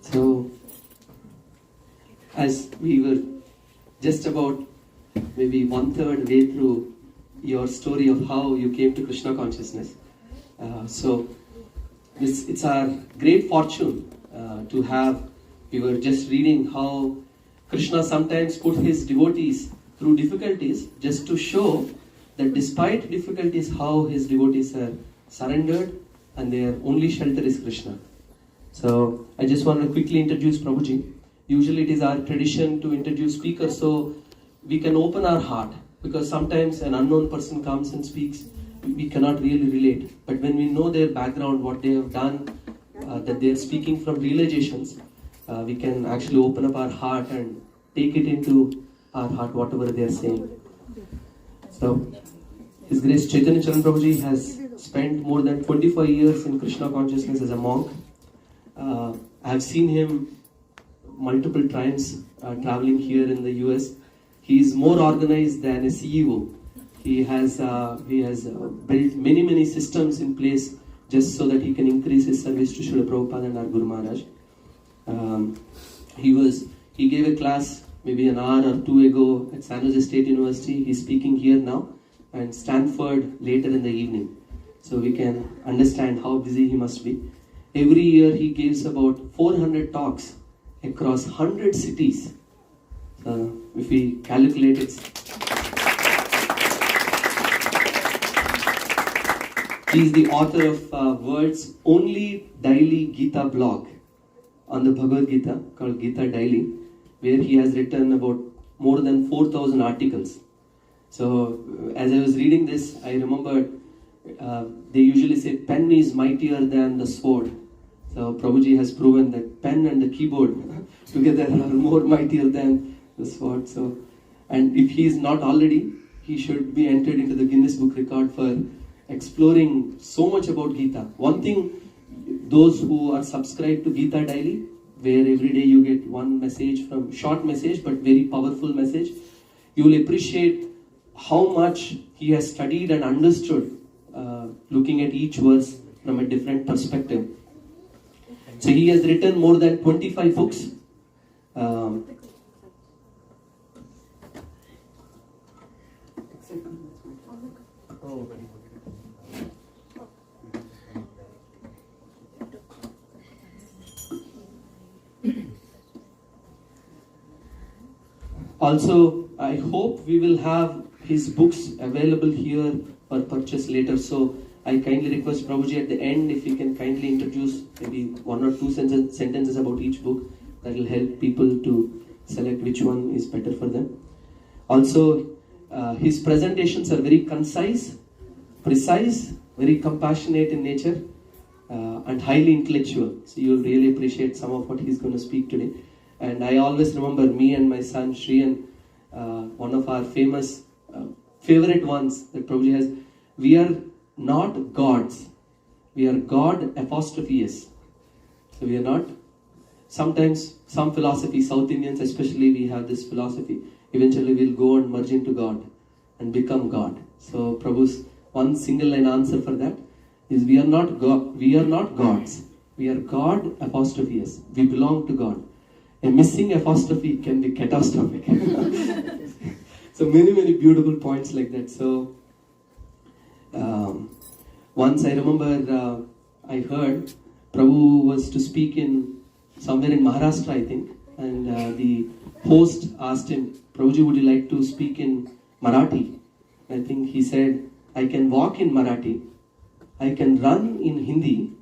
So, as we were just about maybe 1/3 way through your story of how you came to Krishna consciousness, it's our great fortune to have. We were just reading how Krishna sometimes put his devotees through difficulties just to show that despite difficulties, how his devotees are surrendered and their only shelter is Krishna. So I just want to quickly introduce Prabhuji. Usually it is our tradition to introduce speakers so we can open our heart, because sometimes an unknown person comes and speaks, we cannot really relate. But when we know their background, what they have done, that they are speaking from realizations, we can actually open up our heart and take it into our heart, whatever they are saying. So, His Grace Chaitanya Charan Prabhuji has spent more than 25 years in Krishna consciousness as a monk. I have seen him multiple times traveling here in the US. He is more organized than a CEO. He has built many systems in place just so that he can increase his service to Srila Prabhupada and our Guru Maharaj. He gave a class maybe an hour or two ago at San Jose State University. He's speaking here now, and Stanford later in the evening. So we can understand how busy he must be. Every year he gives about 400 talks across 100 cities. So if we calculate it, he is the author of World's only daily Gita blog on the Bhagavadgeetaa called Gita Daily, where he has written about more than 4,000 articles. So as I was reading this, I remembered they usually say pen is mightier than the sword. So Prabhuji has proven that pen and the keyboard together are more mightier than the sword. So, and if he is not already, he should be entered into the Guinness Book Record for exploring so much about Gita. One thing, those who are subscribed to Gita Daily, where every day you get one message from, short message but very powerful message, you will appreciate how much he has studied and understood, looking at each verse from a different perspective. So he has written more than 25 books. Also, I hope we will have his books available here for purchase later. So I kindly request Prabhuji at the end if he can kindly introduce maybe one or two sentences about each book. That will help people to select which one is better for them. Also, his presentations are very concise, precise, very compassionate in nature, and highly intellectual. So you'll really appreciate some of what he's going to speak today. And I always remember me and my son Shri, and one of our famous favorite ones that Prabhuji has, we are not gods, we are God apostrophe S. So we are not. Sometimes some philosophy, South Indians especially, we have this philosophy, eventually we'll go and merge into God and become God. So Prabhu's one single line answer for that is, we are not God, we are not gods, we are God apostrophe S. We belong to God. A missing apostrophe can be catastrophic. So many beautiful points like that. So once I remember I heard Prabhu was to speak in somewhere in Maharashtra, I think, and the host asked him, Prabhuji, would you like to speak in Marathi? I think he said, I can walk in Marathi, I can run in Hindi,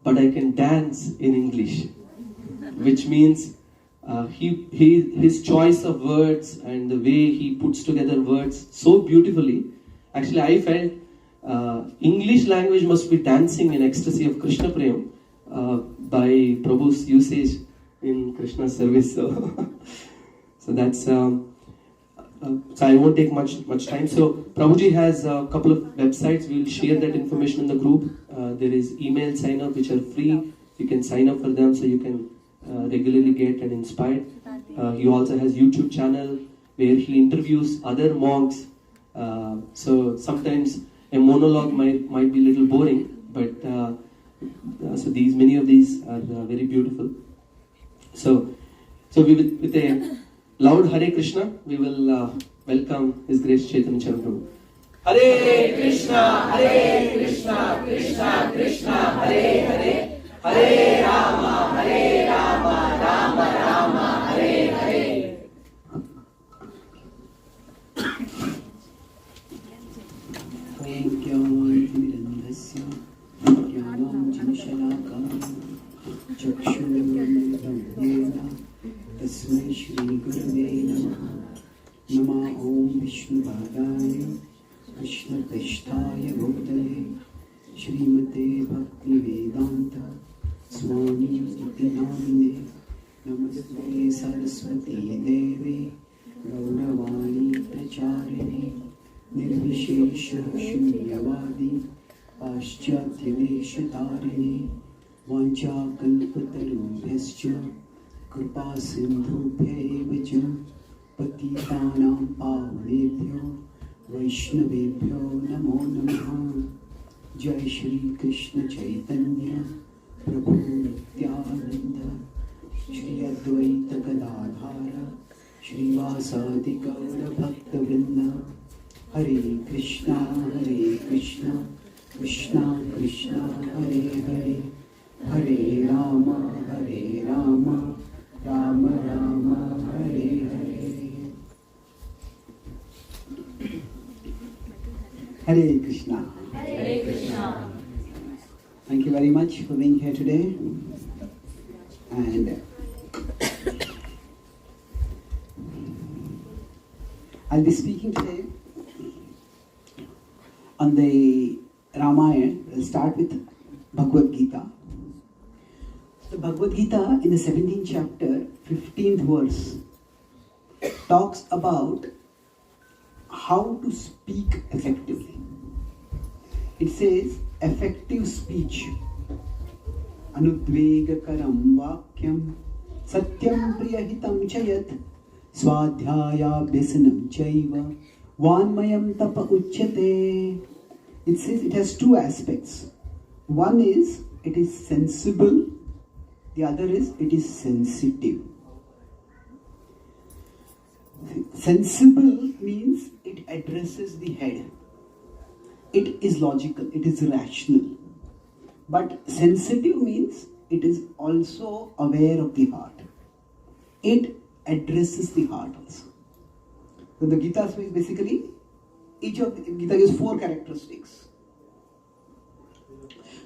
but I can dance in English. Which means his choice of words and the way he puts together words so beautifully. Actually, I felt English language must be dancing in ecstasy of Krishna Prem by Prabhu's usage in Krishna service. So that's so I won't take much time. So Prabhuji has a couple of websites. We will share that information in the group. There is email sign up which are free. You can sign up for them so you can regularly get and inspired. He also has YouTube channel where he interviews other monks. So sometimes a monologue might be a little boring, but so many of these are very beautiful. So we with a loud Hare Krishna, we will welcome His Grace Chaitanya Charan Prabhu. Hare Krishna, Krishna Krishna, Hare Hare, Hare Rama, Rama Rama, Hare Hare. तस्मै श्री गुरवे नमः। नमः ओम विष्णुपादाय कृष्णपृष्ठाय भूतले श्रीमते भक्तिवेदांत स्वामी इति नामिने। नमस्ते सरस्वती देवे गौरवाणी प्रचारिणे निर्विशेष शून्यवादी पाश्चात्यदेशतारिणे वाञ्छाकल्पतरुभ्यश्च कृपा सिन्धुभ्यैव च पतितानां पावनेभ्यो वैष्णवेभ्यो नमो नमः। जय श्री कृष्ण चैतन्य प्रभु नित्यानंद श्री अद्वैत गदाधार श्रीवासादि गौर भक्तवृंद। हरे कृष्णा कृष्णा कृष्णा हरे हरे, हरे Ram Ram Ram Hare Hare. Hare Krishna. Hare Krishna. Thank you very much for being here today. And I'll be speaking today on the Ramayan. We'll start with Bhagavadgeetaa. The Bhagavadgeetaa in the 17th chapter, 15th verse, talks about how to speak effectively. It says, effective speech. Anudvegakaram vakyam satyam priyahitam chayat swadhyayabhyasanam chaiva Vaangmayam tapa uchyate. It says it has two aspects. One is it is sensible, the other is it is sensitive. Sensible means it addresses the head. It is logical, it is rational. But sensitive means it is also aware of the heart. It addresses the heart also. So the Gita says basically, each of the Gita gives 4 characteristics.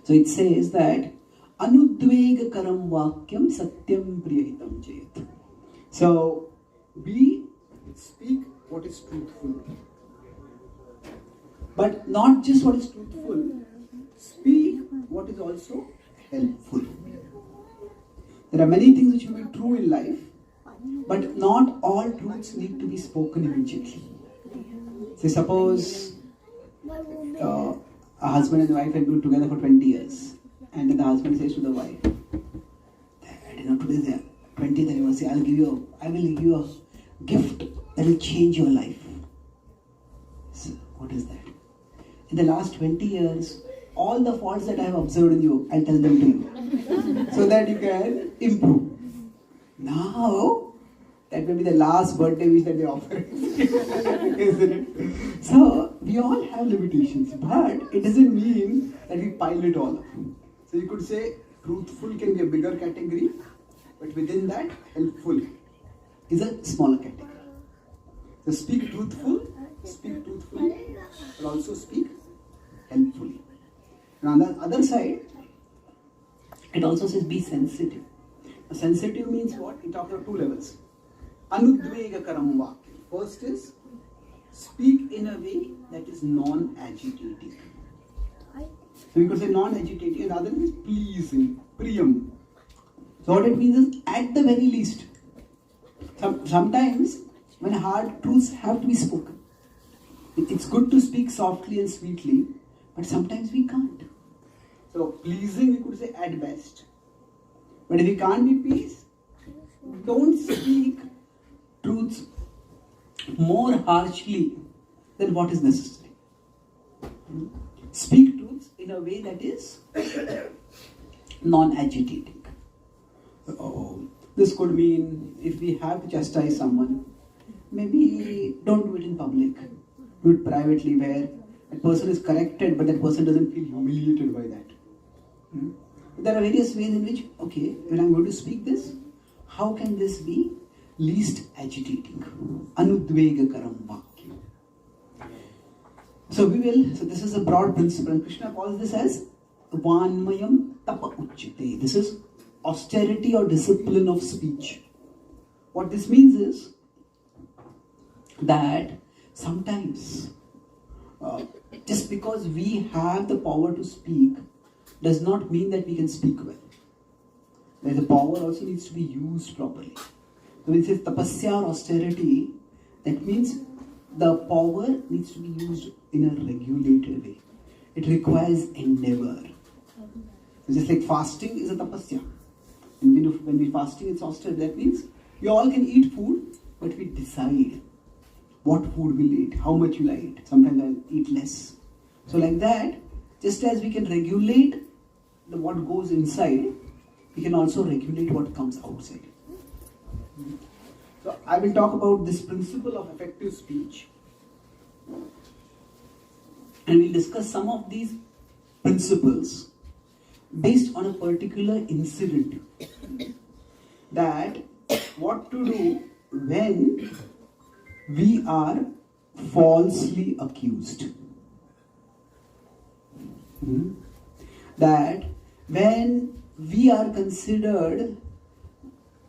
So it says that Anudvegakaram vakyam satyam priyahitam chayat. So we speak what is truthful. But not just what is truthful, speak what is also helpful. There are many things which will be true in life, but not all truths need to be spoken immediately. Say suppose a husband and wife have been together for 20 years, and then the husband says to the wife, today is the 20th anniversary, I will give you a gift that will change your life. So, what is that? In the last 20 years, all the faults that I have observed in you, I'll tell them to you, so that you can improve. Now, that may be the last birthday wish that they offer. Isn't it? So, we all have limitations, but it doesn't mean that we pile it all up. So, you could say truthful can be a bigger category, but within that, helpful is a smaller category. So, speak truthfully, but also speak helpfully. And on the other side, it also says be sensitive. Now, sensitive means what? It talks about 2 levels. Anudvegakaram vakyam. First is speak in a way that is non-agitating. So we could say non-agitating, and the other is pleasing, priyam. So what it means is, at the very least, sometimes when hard truths have to be spoken, it's good to speak softly and sweetly, but sometimes we can't. So pleasing we could say at best. But if we can't be pleased, don't speak truths more harshly than what is necessary. Speak truths in a way that is non-agitating. This could mean if we have to chastise someone, maybe don't do it in public. Do it privately where that person is corrected but that person doesn't feel humiliated by that. There are various ways in which, okay, when I'm going to speak this, how can this be least agitating? Anudvegakaram vakya. So this is a broad principle, and Krishna calls this as Vaangmayam tapa uchyate. This is austerity or discipline of speech. What this means is that sometimes just because we have the power to speak does not mean that we can speak well. That the power also needs to be used properly. So when it says tapasya or austerity, that means the power needs to be used in a regulated way. It requires endeavor. So just like fasting is a tapasya. And when we fasting, it's austerity. That means we all can eat food, but we decide what food we'll eat, how much will I eat. Sometimes I'll eat less. So like that, just as we can regulate what goes inside, we can also regulate what comes outside. So I will talk about this principle of effective speech. And we'll discuss some of these principles based on a particular incident. That what to do when we are falsely accused. That when we are considered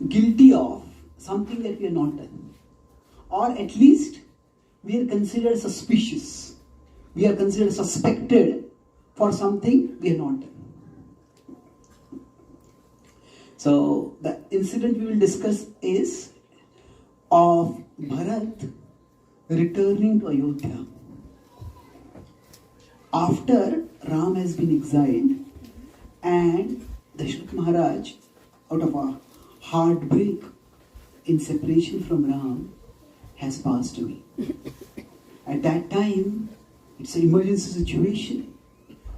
guilty of something that we have not done, or at least we are considered suspicious, we are considered suspected for something we have not done. So the incident we will discuss is of Bharat returning to Ayodhya after Ram has been exiled, and Dashrath Maharaj, out of a heartbreak in separation from Ram, has passed away. At that time, it's an emergency situation.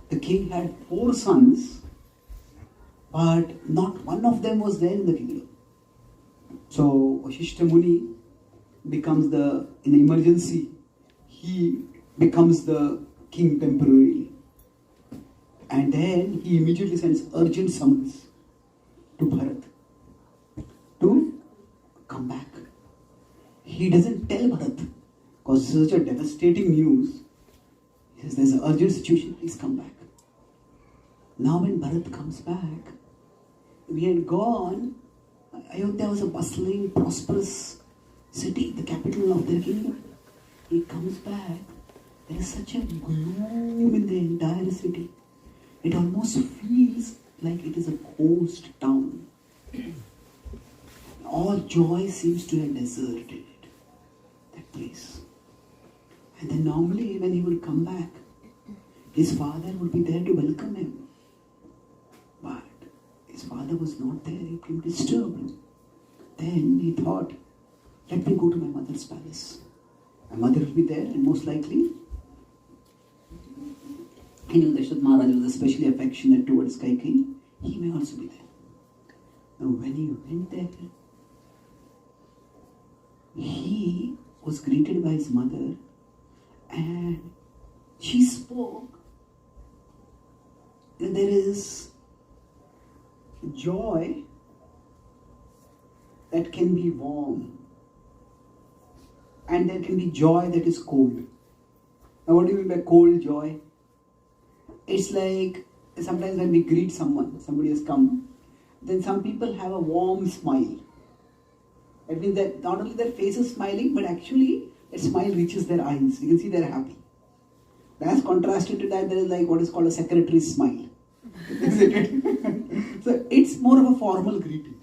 The king had 4 sons, but not one of them was there in the kingdom. So Vasishtha Muni becomes in the emergency, he becomes the king temporarily. And then he immediately sends urgent summons to Bharat to come back. He doesn't tell Bharat, because this is such a devastating news. He says, there's an urgent situation, please come back. Now when Bharat comes back, we had gone, Ayodhya was a bustling, prosperous city, the capital of their kingdom. He comes back, there is such a gloom in the entire city. It almost feels like it is a ghost town. All joy seems to have deserted that place. And then normally when he would come back, his father would be there to welcome him. But his father was not there, he became disturbed. Then he thought, let me go to my mother's palace. My mother will be there, and most likely, he knew Dashrath Maharaj was especially affectionate towards Kaikeyi. He may also be there. Now when he went there, he was greeted by his mother, and she spoke. And there is joy that can be warm, and there can be joy that is cold. Now what do you mean by cold joy? It's like sometimes when we greet someone, somebody has come, then some people have a warm smile. That means that not only their face is smiling, but actually that smile reaches their eyes. You can see they're happy. As contrasted to that, there is like what is called a secretary's smile. Isn't it? So it's more of a formal greeting.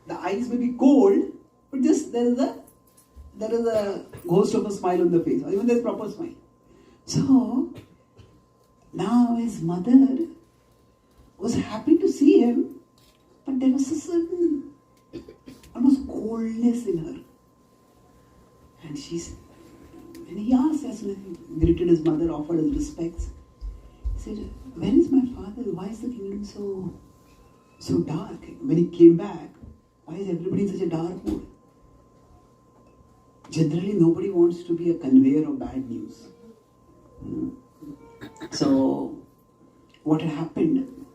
The eyes may be cold, but just there is a ghost of a smile on the face, or even there's proper smile. So now his mother was happy to see him, but there was a certain almost coldness in her. And when he asked, as he greeted his mother, offered his respects, he said, where is my father? Why is the kingdom so dark? When he came back, Why is everybody in such a dark mood? Generally, nobody wants to be a conveyor of bad news. So, what had happened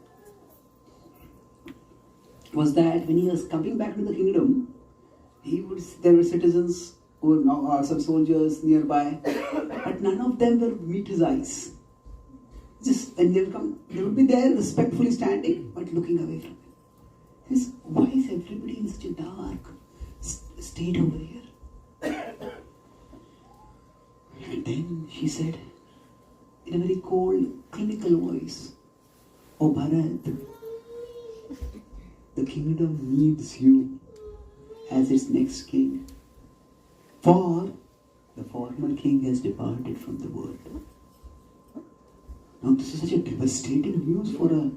was that when he was coming back to the kingdom, there were citizens who were some soldiers nearby, but none of them would meet his eyes. Just when they would come, they would be there respectfully standing, but looking away from him. He says, why is everybody in such a dark state over here? And then she said, in a very cold, clinical voice, "Oh Bharat, the kingdom needs you as its next king. For the former king has departed from the world." Now this is such a devastating news for a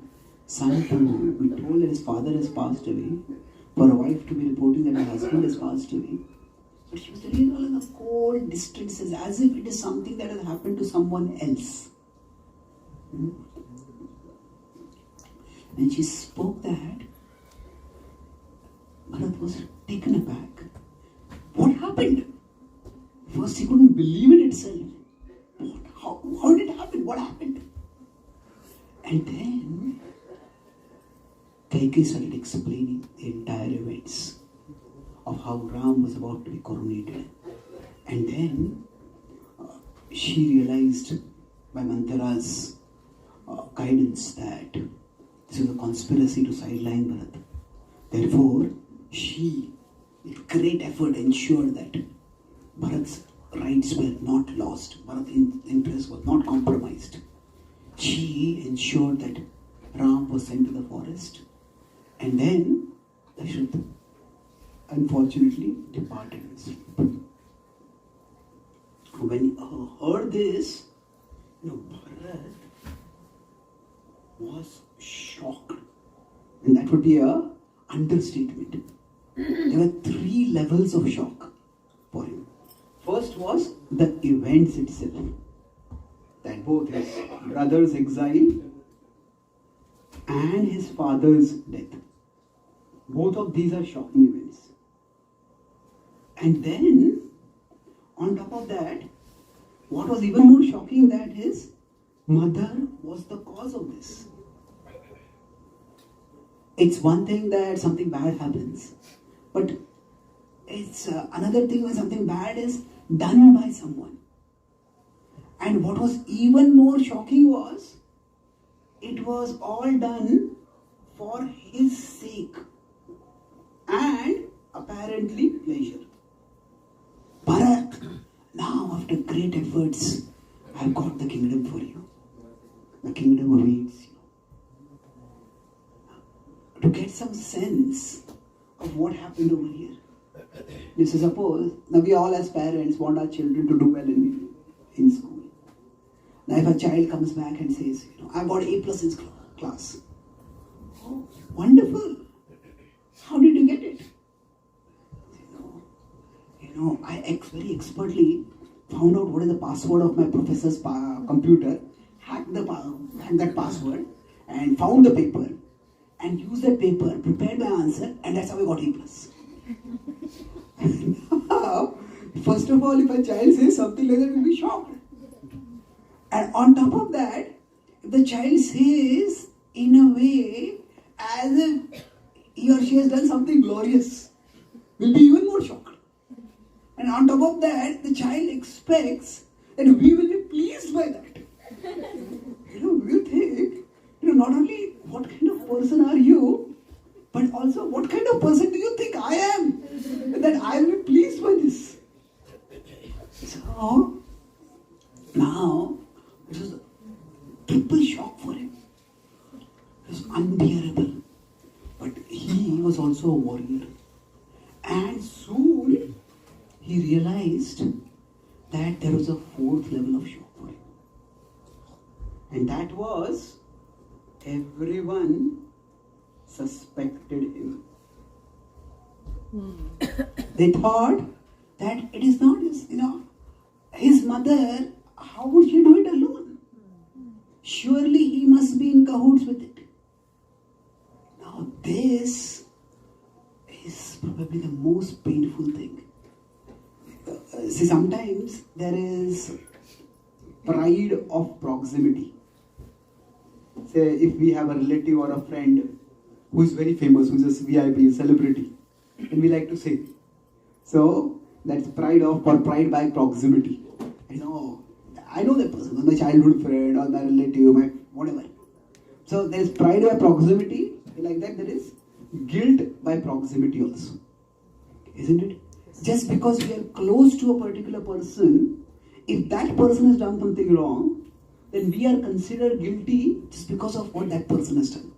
son to be told that his father has passed away, for a wife to be reporting that her husband has passed away. But she was telling it all in a cold distance, as if it is something that has happened to someone else. When she spoke that, Bharat was taken aback. What happened? First he couldn't believe it itself. How did it happen? What happened? And then Kaikeyi started explaining the entire events of how Ram was about to be coronated. And then she realized by Manthara's guidance that this was a conspiracy to sideline Bharat. Therefore, she, with great effort, ensured that Bharat's rights were not lost, Bharat's interest was not compromised. She ensured that Ram was sent to the forest, and then Dashrath unfortunately departed in sleep. When he heard this, Bharat was shocked. And that would be an understatement. There were 3 levels of shock for him. First was the events itself. That both his brother's exile and his father's death. Both of these are shocking events. And then, on top of that, what was even more shocking that his mother was the cause of this. It's one thing that something bad happens, but it's another thing when something bad is done by someone. And what was even more shocking was, it was all done for his sake and apparently pleasure. Bharat, now after great efforts, I've got the kingdom for you. The kingdom awaits you. To get some sense of what happened over here. This is suppose, now we all as parents want our children to do well in school. Now if a child comes back and says, I got A+ in class. Oh, wonderful. How did you get it? I very expertly found out what is the password of my professor's computer, hacked that password and found the paper and used that paper, prepared my answer, and that's how I got A+. Now, first of all, if a child says something like that, we'll be shocked. And on top of that, if the child says in a way as if he or she has done something glorious, we'll be even more shocked. And on top of that, the child expects that we will be pleased by that. We'll think, not only what kind of person are you, but also what kind of person do you think I am, that I will be pleased by this. So, now, it was a triple shock for him. It was unbearable. But he was also a warrior. And soon, he realized that there was a 4th level of shock for him. And that was, everyone suspected him. They thought that it is not his mother, how would she do it alone? Surely he must be in cahoots with it. Now this is probably the most painful thing. See, sometimes there is pride of proximity. Say, if we have a relative or a friend who is very famous, who is a VIP, a celebrity, and we like to say, so that's pride by proximity. I know that person, my childhood friend or my relative, my whatever. So there is pride by proximity, like that there is guilt by proximity also. Isn't it? Just because we are close to a particular person, if that person has done something wrong, then we are considered guilty just because of what that person has done.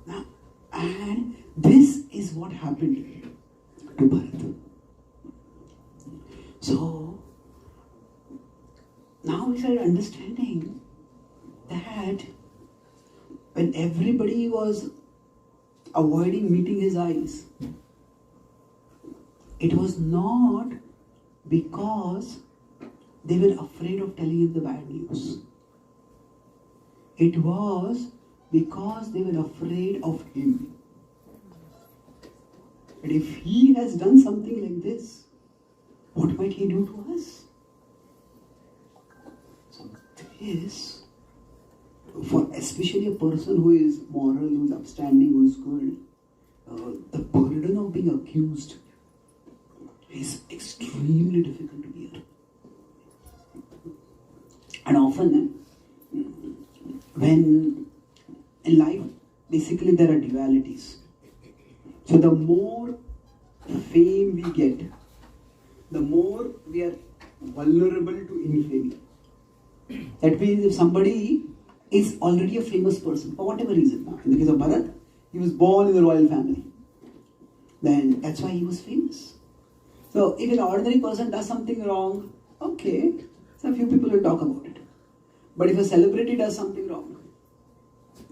Now, and this is what happened to Bharat. So, now we started understanding that when everybody was avoiding meeting his eyes, it was not because they were afraid of telling him the bad news. It was because they were afraid of him. And if he has done something like this, what might he do to us? So this, for especially a person who is moral, who is upstanding, who is good, the burden of being accused is extremely difficult to bear. And often, when in life, basically there are dualities. So the more fame we get, the more we are vulnerable to infamy. That means if somebody is already a famous person, for whatever reason, now, in the case of Bharat, he was born in the royal family. Then that's why he was famous. So if an ordinary person does something wrong, okay, so a few people will talk about it. But if a celebrity does something wrong,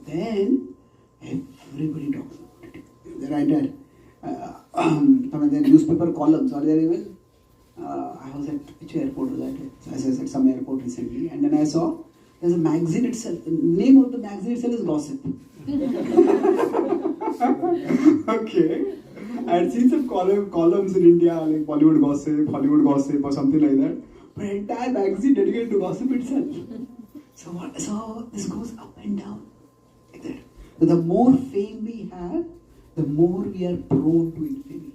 then everybody talks about it. They write there newspaper columns, or there even, I was at, which airport was I at? I was at some airport recently, and then I saw there's a magazine itself, the name of the magazine itself is Gossip. Okay. I had seen some columns in India, like Bollywood gossip, Hollywood gossip, or something like that. But an entire magazine dedicated to gossip itself. So this goes up and down like that. So the more fame we have, the more we are prone to infamy.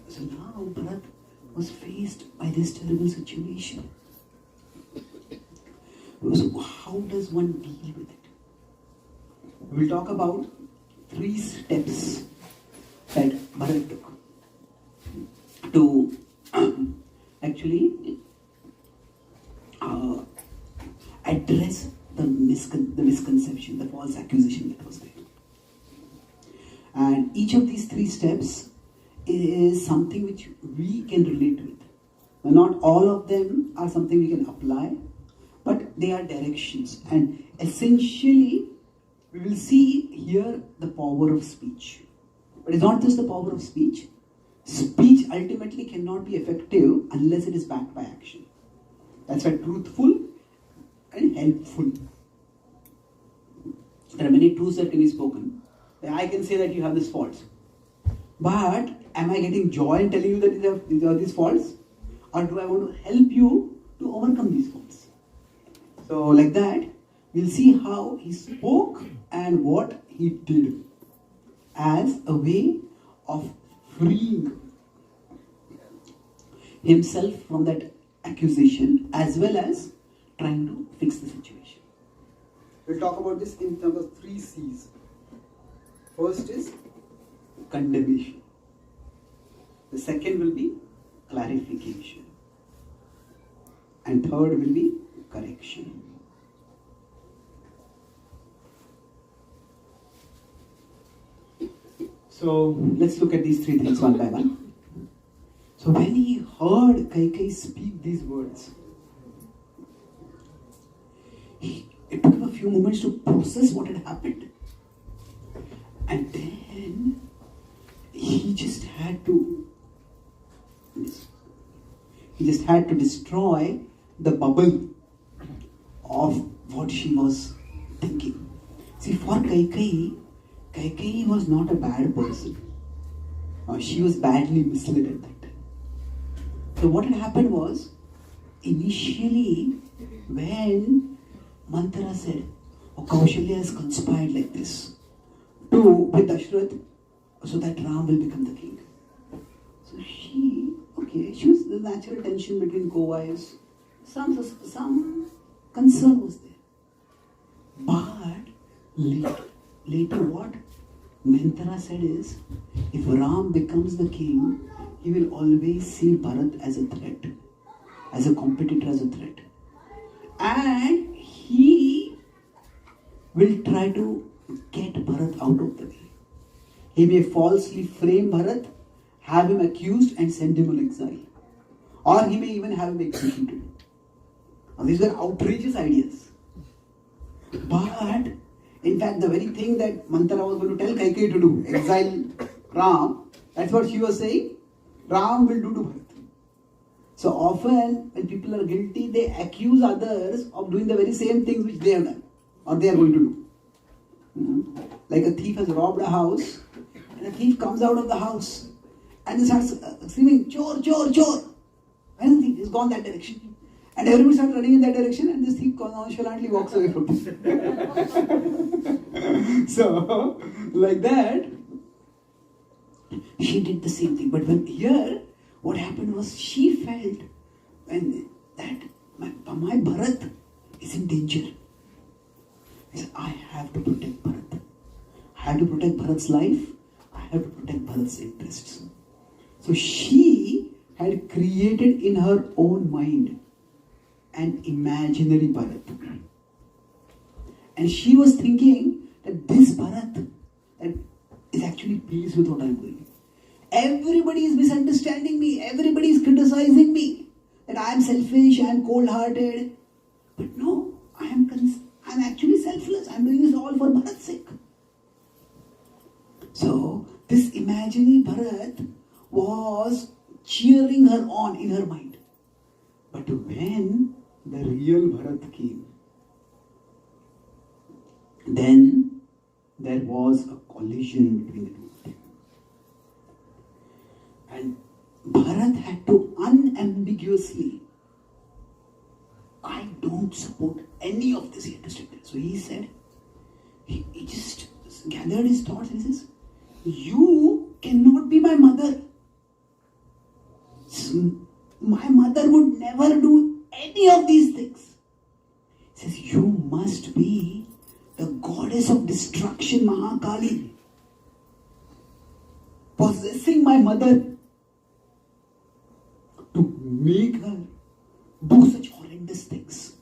So now Bharat was faced by this terrible situation. So how does one deal with it? We'll talk about 3 steps that Bharat took to actually address the misconception, the false accusation that was there. And each of these 3 steps is something which we can relate with. Not all of them are something we can apply, but they are directions. And essentially, we will see here the power of speech. But it's not just the power of speech. Speech ultimately cannot be effective unless it is backed by action. That's why truthful and helpful. There are many truths that can be spoken. I can say that you have this fault. But am I getting joy in telling you that these are these faults? Or do I want to help you to overcome these faults? So like that, we'll see how he spoke and what he did as a way of freeing himself from that accusation as well as trying to fix the situation. We'll talk about this in terms of 3 C's. First is condemnation. The second will be clarification. And third will be correction. So let's look at these 3 things one by one. So when he heard Kaikeyi speak these words, it took him a few moments to process what had happened. And then he just had to destroy the bubble of what she was thinking. See, for Kaikeyi was not a bad person. she was badly misled at that time. So what had happened was, initially, when Manthara said, oh, Kaushalya has conspired like this with Dashrath so that Ram will become the king. So she was the natural tension between co-wives. Some concern was there. But later what Manthara said is, if Ram becomes the king, he will always see Bharat as a threat, as a competitor, as a threat. And he will try to get Bharat out of the way. He may falsely frame Bharat, have him accused and send him on exile. Or he may even have him executed. Now, these were outrageous ideas. But, in fact, the very thing that Manthara was going to tell Kaikeyi to do, exile Ram, that's what she was saying, Ram will do to Bharat. So often, when people are guilty, they accuse others of doing the very same things which they have done, or they are going to do. Like a thief has robbed a house, and a thief comes out of the house, and he starts screaming, chor, chor, chor. Where is the thief? He's gone that direction. And everybody starts running in that direction, and this thief nonchalantly walks away from it. So, like that, she did the same thing. But when here, what happened was, she felt that my Bharat is in danger. He said, I have to protect Bharat. I have to protect Bharat's life. I have to protect Bharat's interests. So she had created in her own mind an imaginary Bharat. And she was thinking that this Bharat that is actually pleased with what I am doing. Everybody is misunderstanding me. Everybody is criticizing me. That I am selfish, I am cold-hearted. But no, I am actually selfless. I am doing this all for Bharat's sake. So, this imaginary Bharat was cheering her on in her mind. But when the real Bharat came, then there was a collision between the two of them. And Bharat had to unambiguously, I don't support any of this, he had to step in. So he said, he just gathered his thoughts and he says, you cannot be my mother. My mother would never do any of these things. He says, you must be the goddess of destruction, Mahakali, possessing my mother to make her do such horrendous things.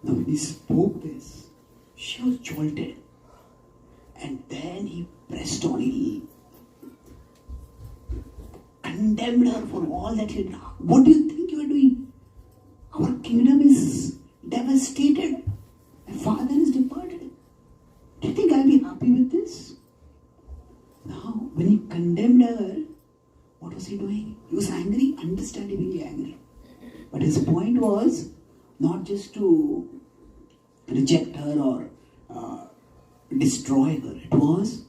Now when he spoke this, she was jolted. And then he pressed on, he condemned her for all that she had done. What do you think you are doing? Our kingdom is devastated. My father is departed. Do you think I'll be happy with this? Now, when he condemned her, what was he doing? He was angry, understandably angry. But his point was not just to reject her or destroy her. It was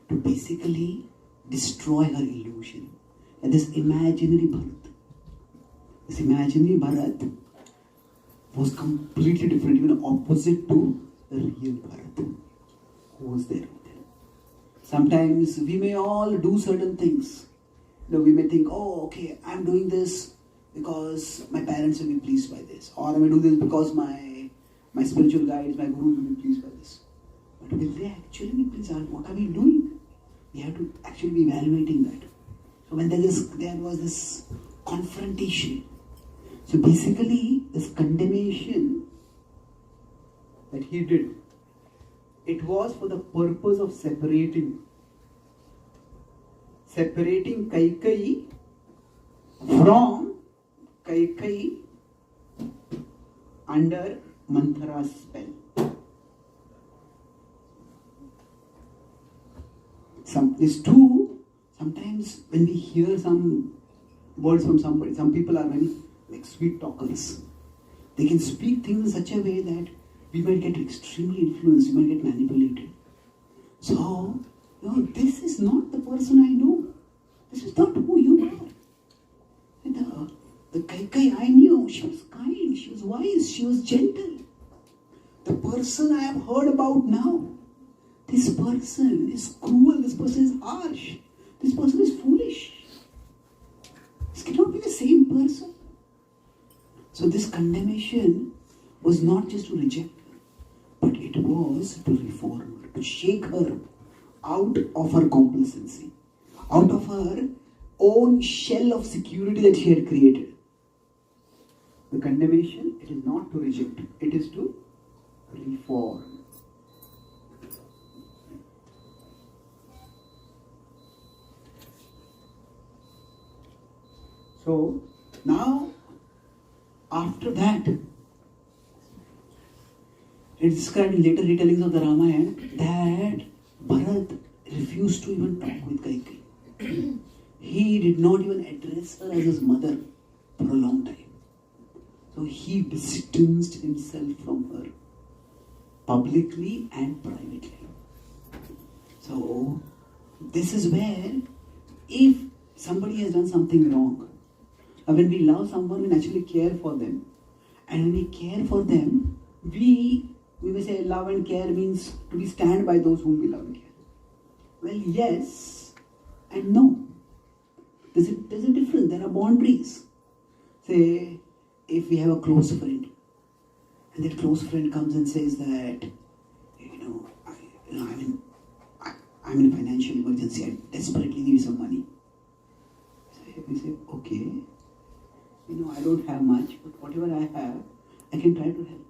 to basically destroy her illusion. And this imaginary Bharat was completely different, even opposite to the real Bharat who was there. Sometimes we may all do certain things. We may think, oh, okay, I'm doing this because my parents will be pleased by this. Or I may do this because my spiritual guides, my guru will be pleased by this. But will they actually be pleased? What are we doing? We have to actually be evaluating that. So when there was this confrontation. So basically, this condemnation that he did, it was for the purpose of separating Kaikeyi from Kaikeyi under Manthara's spell. Sometimes when we hear some words from somebody, some people are very sweet talkers. They can speak things in such a way that we might get extremely influenced, we might get manipulated. So no, this is not the person I know. This is not who you are. And the Kaikeyi I knew, she was kind, she was wise, she was gentle. The person I have heard about now, this person is cruel, this person is harsh, this person is foolish. This cannot be the same person. So this condemnation was not just to reject her, but it was to reform her, to shake her out of her complacency, out of her own shell of security that she had created. The condemnation, it is not to reject, it is to reform. So now, after that, it is described in later retellings of the Ramayan that Bharat refused to even talk with Kaikeyi. He did not even address her as his mother for a long time. So he distanced himself from her, publicly and privately. So this is where, if somebody has done something wrong, and when we love someone, we naturally care for them. And when we care for them, we may say love and care means to be stand by those whom we love and care. Well, yes and no. There's a difference. There are boundaries. Say, if we have a close friend, and that close friend comes and says that, I'm in a financial emergency, I desperately need some money. So we say, okay, I don't have much, but whatever I have, I can try to help.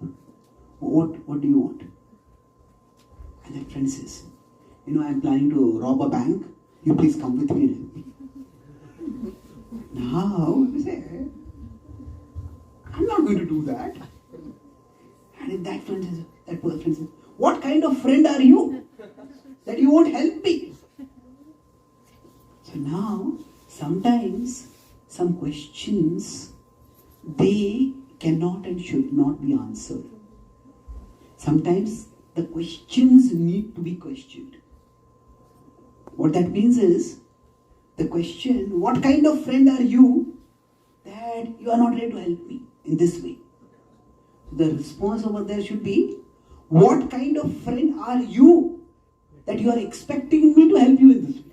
What do you want? And that friend says, I'm planning to rob a bank, you please come with me and help me. Now, we say, I'm not going to do that. And if that friend says, what kind of friend are you that you won't help me? So now, sometimes some questions, they cannot and should not be answered. Sometimes the questions need to be questioned. What that means is, the question, what kind of friend are you that you are not ready to help me in this way? The response over there should be, what kind of friend are you that you are expecting me to help you in this way?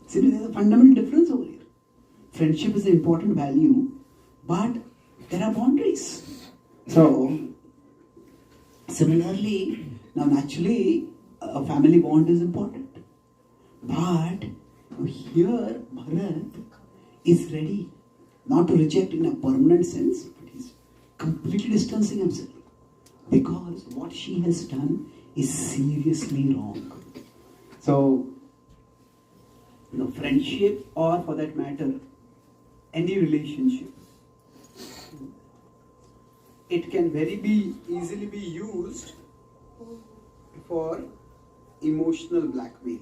See, there is a fundamental difference over here. Friendship is an important value, but there are boundaries. So, similarly, now naturally, a family bond is important. But here, Bharat is ready not to reject in a permanent sense, but he's completely distancing himself. Because what she has done is seriously wrong. So, friendship, or for that matter, any relationship, it can easily be used for emotional blackmail.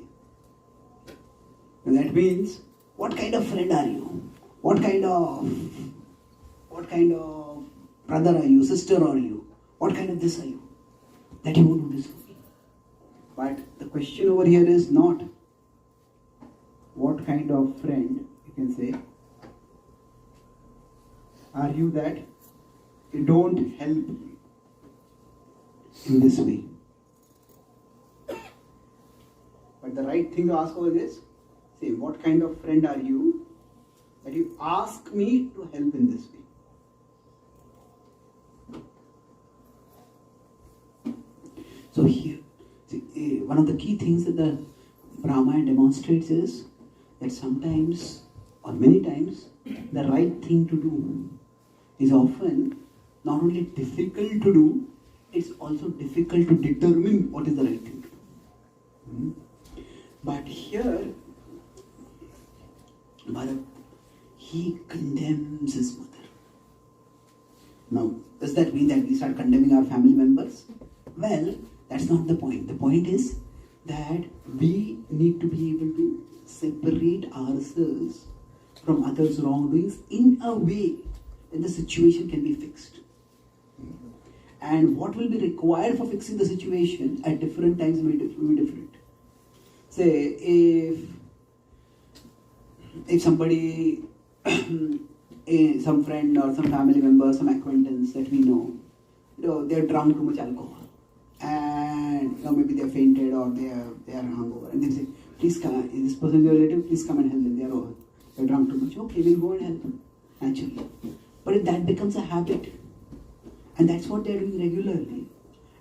And that means, what kind of friend are you? What kind of brother are you, sister are you? What kind of this are you? That you won't do this for me. But the question over here is not what kind of friend, you can say, are you that you don't help me in this way. But the right thing to ask over this, say, what kind of friend are you that you ask me to help in this way? So here, see, one of the key things that the Ramayan demonstrates is that sometimes, or many times, the right thing to do is often not only difficult to do, it's also difficult to determine what is the right thing to do. But here, Bharat, he condemns his mother. Now, does that mean that we start condemning our family members? Well, that's not the point. The point is that we need to be able to separate ourselves from others' wrongdoings in a way that the situation can be fixed. And what will be required for fixing the situation at different times will be different. say if somebody, some friend or some family member, some acquaintance that we know, they're drunk too much alcohol, and maybe they're fainted or they are hungover, and they say, please come, this person is your relative, please come and help them. They're drunk too much. Okay, we'll go and help them, naturally. But if that becomes a habit, and that's what they're doing regularly,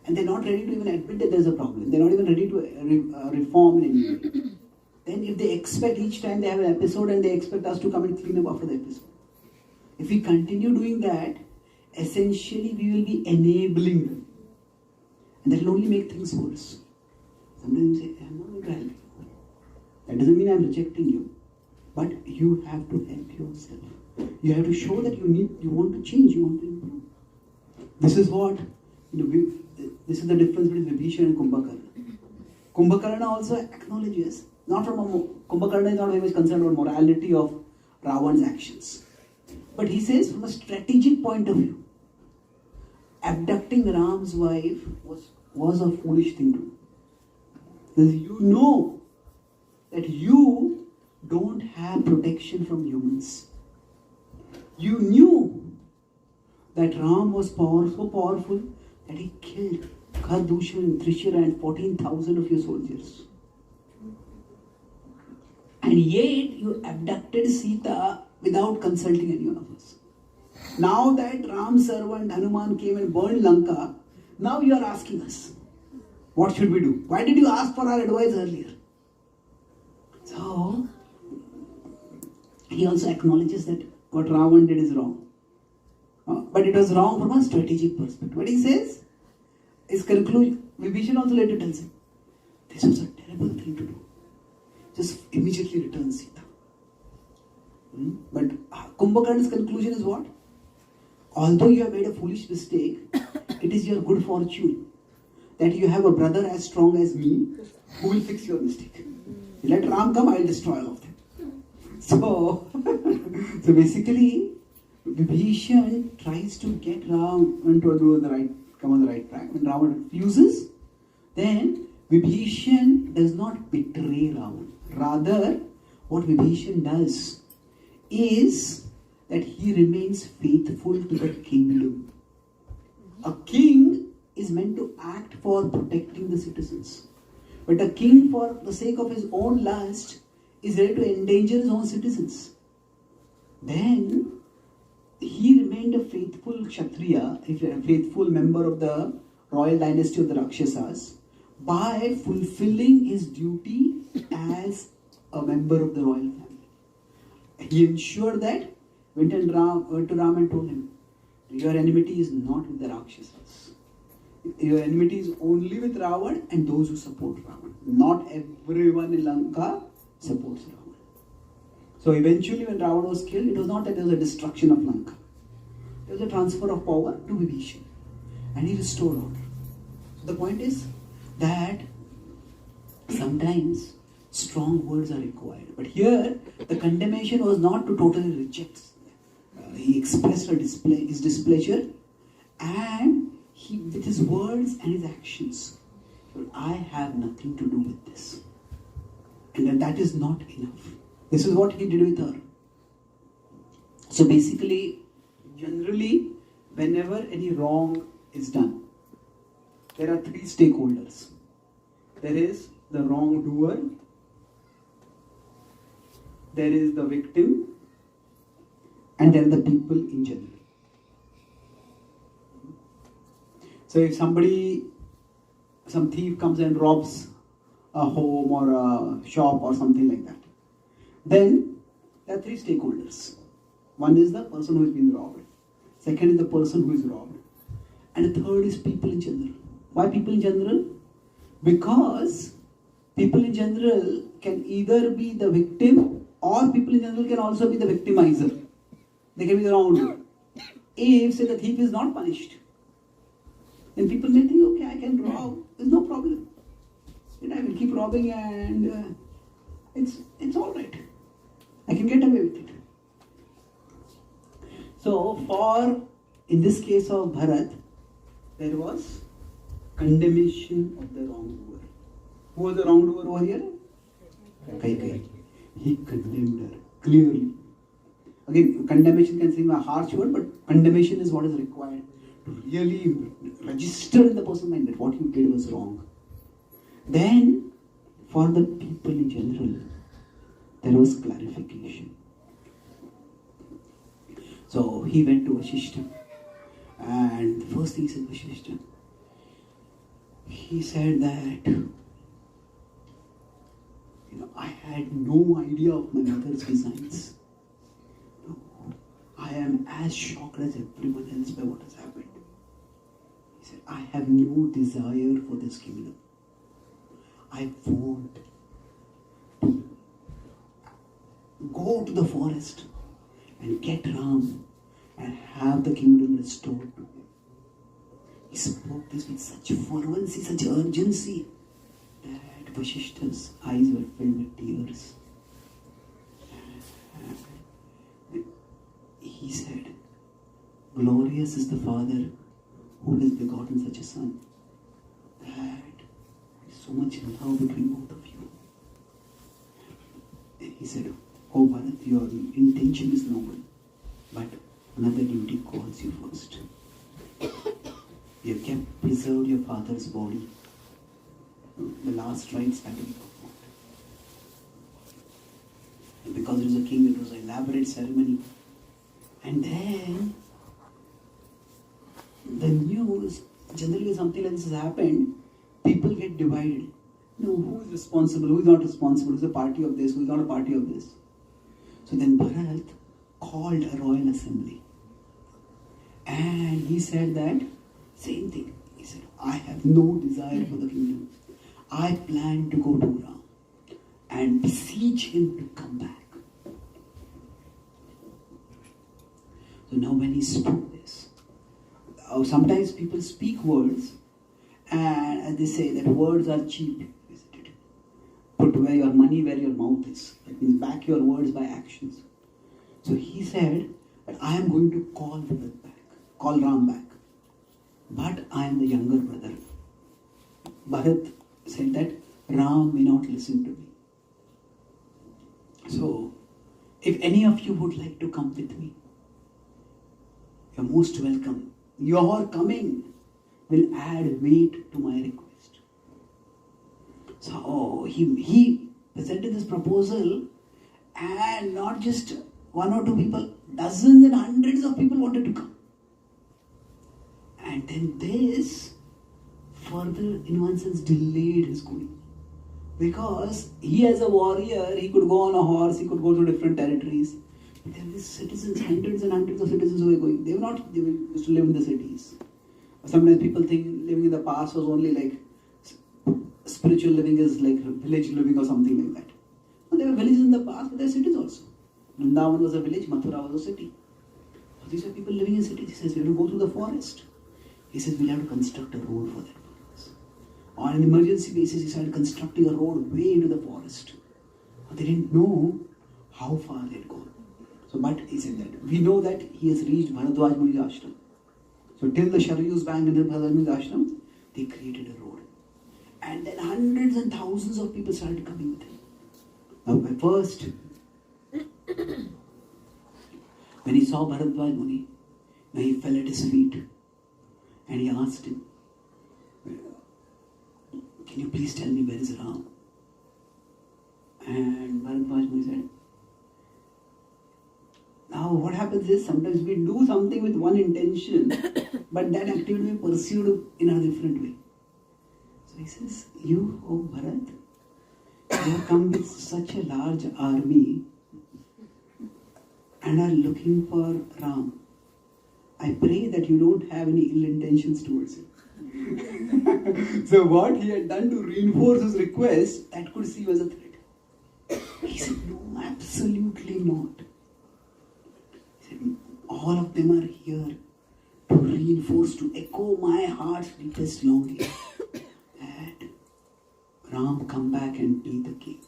and they're not ready to even admit that there's a problem, they're not even ready to reform in any way, then if they expect each time they have an episode and they expect us to come and clean up after the episode, if we continue doing that, essentially we will be enabling them. And that will only make things worse. Sometimes you say, I'm not going to help you. That doesn't mean I'm rejecting you. But you have to help yourself. You have to show that you want to change, you want to improve. This is what, this is the difference between Vibhishan and Kumbhakarna. Kumbhakarna also acknowledges, Kumbhakarna is not very much concerned about morality of Ravan's actions. But he says, from a strategic point of view, abducting Ram's wife was a foolish thing to do. Because you know that you don't have protection from humans. You knew that Ram was so powerful that he killed Khardushan, Trishira and 14,000 of your soldiers. And yet you abducted Sita without consulting any one of us. Now that Ram's servant Hanuman came and burned Lanka, now you are asking us, what should we do? Why did you ask for our advice earlier? So, he also acknowledges that what Ravan did is wrong. But it was wrong from a strategic perspective. What he says, his conclusion, Vibhishan also later tells him, this was a terrible thing to do. Just immediately return Sita. But Kumbhakarna's conclusion is what? Although you have made a foolish mistake, it is your good fortune that you have a brother as strong as me who will fix your mistake. Let Ram come, I will destroy all of them. So basically, Vibhishan tries to get Ram to come on the right track. When Ravan refuses, then Vibhishan does not betray Ravan. Rather, what Vibhishan does is that he remains faithful to the kingdom. A king is meant to act for protecting the citizens. But a king, for the sake of his own lust, is ready to endanger his own citizens. Then, he remained a faithful Kshatriya, a faithful member of the royal dynasty of the Rakshasas, by fulfilling his duty as a member of the royal family. He ensured that, went to Ram and told him, your enmity is not with the Rakshasas. Your enmity is only with Ravan and those who support Ravan. Not everyone in Lanka supports Ravan. So eventually when Ravan was killed, it was not that there was a destruction of Lanka. There was a transfer of power to Vibhishan. And he restored order. So the point is that sometimes strong words are required. But here, the condemnation was not to totally reject. He expressed his displeasure, and with his words and his actions, I have nothing to do with this. And that is not enough. This is what he did with her. So basically, generally, whenever any wrong is done, there are three stakeholders. There is the wrongdoer, there is the victim, and then the people in general. So if some thief comes and robs a home or a shop or something like that, then there are three stakeholders. One is the person who has been robbed. Second is the person who is robbed. And the third is people in general. Why people in general? Because people in general can either be the victim, or people in general can also be the victimizer. They can be the wrongdoer. If, say, the thief is not punished, then people may think, okay, I can rob, there's no problem. Then I will keep robbing and it's all right. I can get away with it. So, in this case of Bharat, there was condemnation of the wrongdoer. Who was the wrongdoer over here? Kaikeyi. He condemned her clearly. Again, condemnation can seem a harsh word, but condemnation is what is required to really register in the person's mind that what you did was wrong. Then, for the people in general, there was clarification. So he went to Vashishta, and the first thing he said, Vashishta, he said that, I had no idea of my mother's designs. I am as shocked as everyone else by what has happened. He said, I have no desire for this kingdom. I want to go to the forest and get Ram and have the kingdom restored to him. He spoke this with such fervency, such urgency, that Vashishta's eyes were filled with tears. He said, glorious is the Father who has begotten such a son, that there is so much love between both of you. And he said, oh Bharat, your intention is noble, but another duty calls you first. You have kept preserved your father's body. The last rites had to be performed. And because it was a king, it was an elaborate ceremony. And then the news, generally when something like this has happened, people get divided. Who is responsible, who is not responsible, who is a party of this, who is not a party of this. So then Bharat called a royal assembly. And he said that same thing. He said, I have no desire for the kingdom. I plan to go to Ram and beseech him to come back. So now when he spoke this, sometimes people speak words and they say that words are cheap, isn't it? Put where your money where your mouth is. That means back your words by actions. So he said that I am going to call Bharat back, call Ram back. But I am the younger brother. Bharat said that Ram may not listen to me. So, if any of you would like to come with me, you're most welcome. Your coming will add weight to my request. So, he presented this proposal, and not just one or two people, dozens and hundreds of people wanted to come. And then this further, in one sense, delayed his going. Because he as a warrior, he could go on a horse, he could go to different territories. But there were these citizens, hundreds and hundreds of citizens who were going. They used to live in the cities. Sometimes people think living in the past was only like spiritual living is like village living or something like that. But there were villages in the past, but there were cities also. Vrindavan was a village, Mathura was a city. So these are people living in cities. He says, we have to go through the forest. He says, we'll have to construct a road for that purpose. On an emergency basis, he started constructing a road way into the forest. But they didn't know how far they'd gone. So, but he said that we know that he has reached Bharadwaj Muni's ashram. So, till the Sharayu's bank and the Bharadwaj Muni's ashram, they created a road. And then hundreds and thousands of people started coming with him. Now, at first, when he saw Bharadwaj Muni, he fell at his feet. And he asked him, can you please tell me where is Ram? And Bharadwaj Muni said, now what happens is sometimes we do something with one intention, but that activity will be pursued in a different way. So he says, you, oh Bharat, you have come with such a large army and are looking for Ram. I pray that you don't have any ill intentions towards him. So what he had done to reinforce his request, that could seem as a threat. He said, no, absolutely not. He said, all of them are here to reinforce, to echo my heart's deepest longing that Ram come back and be the king.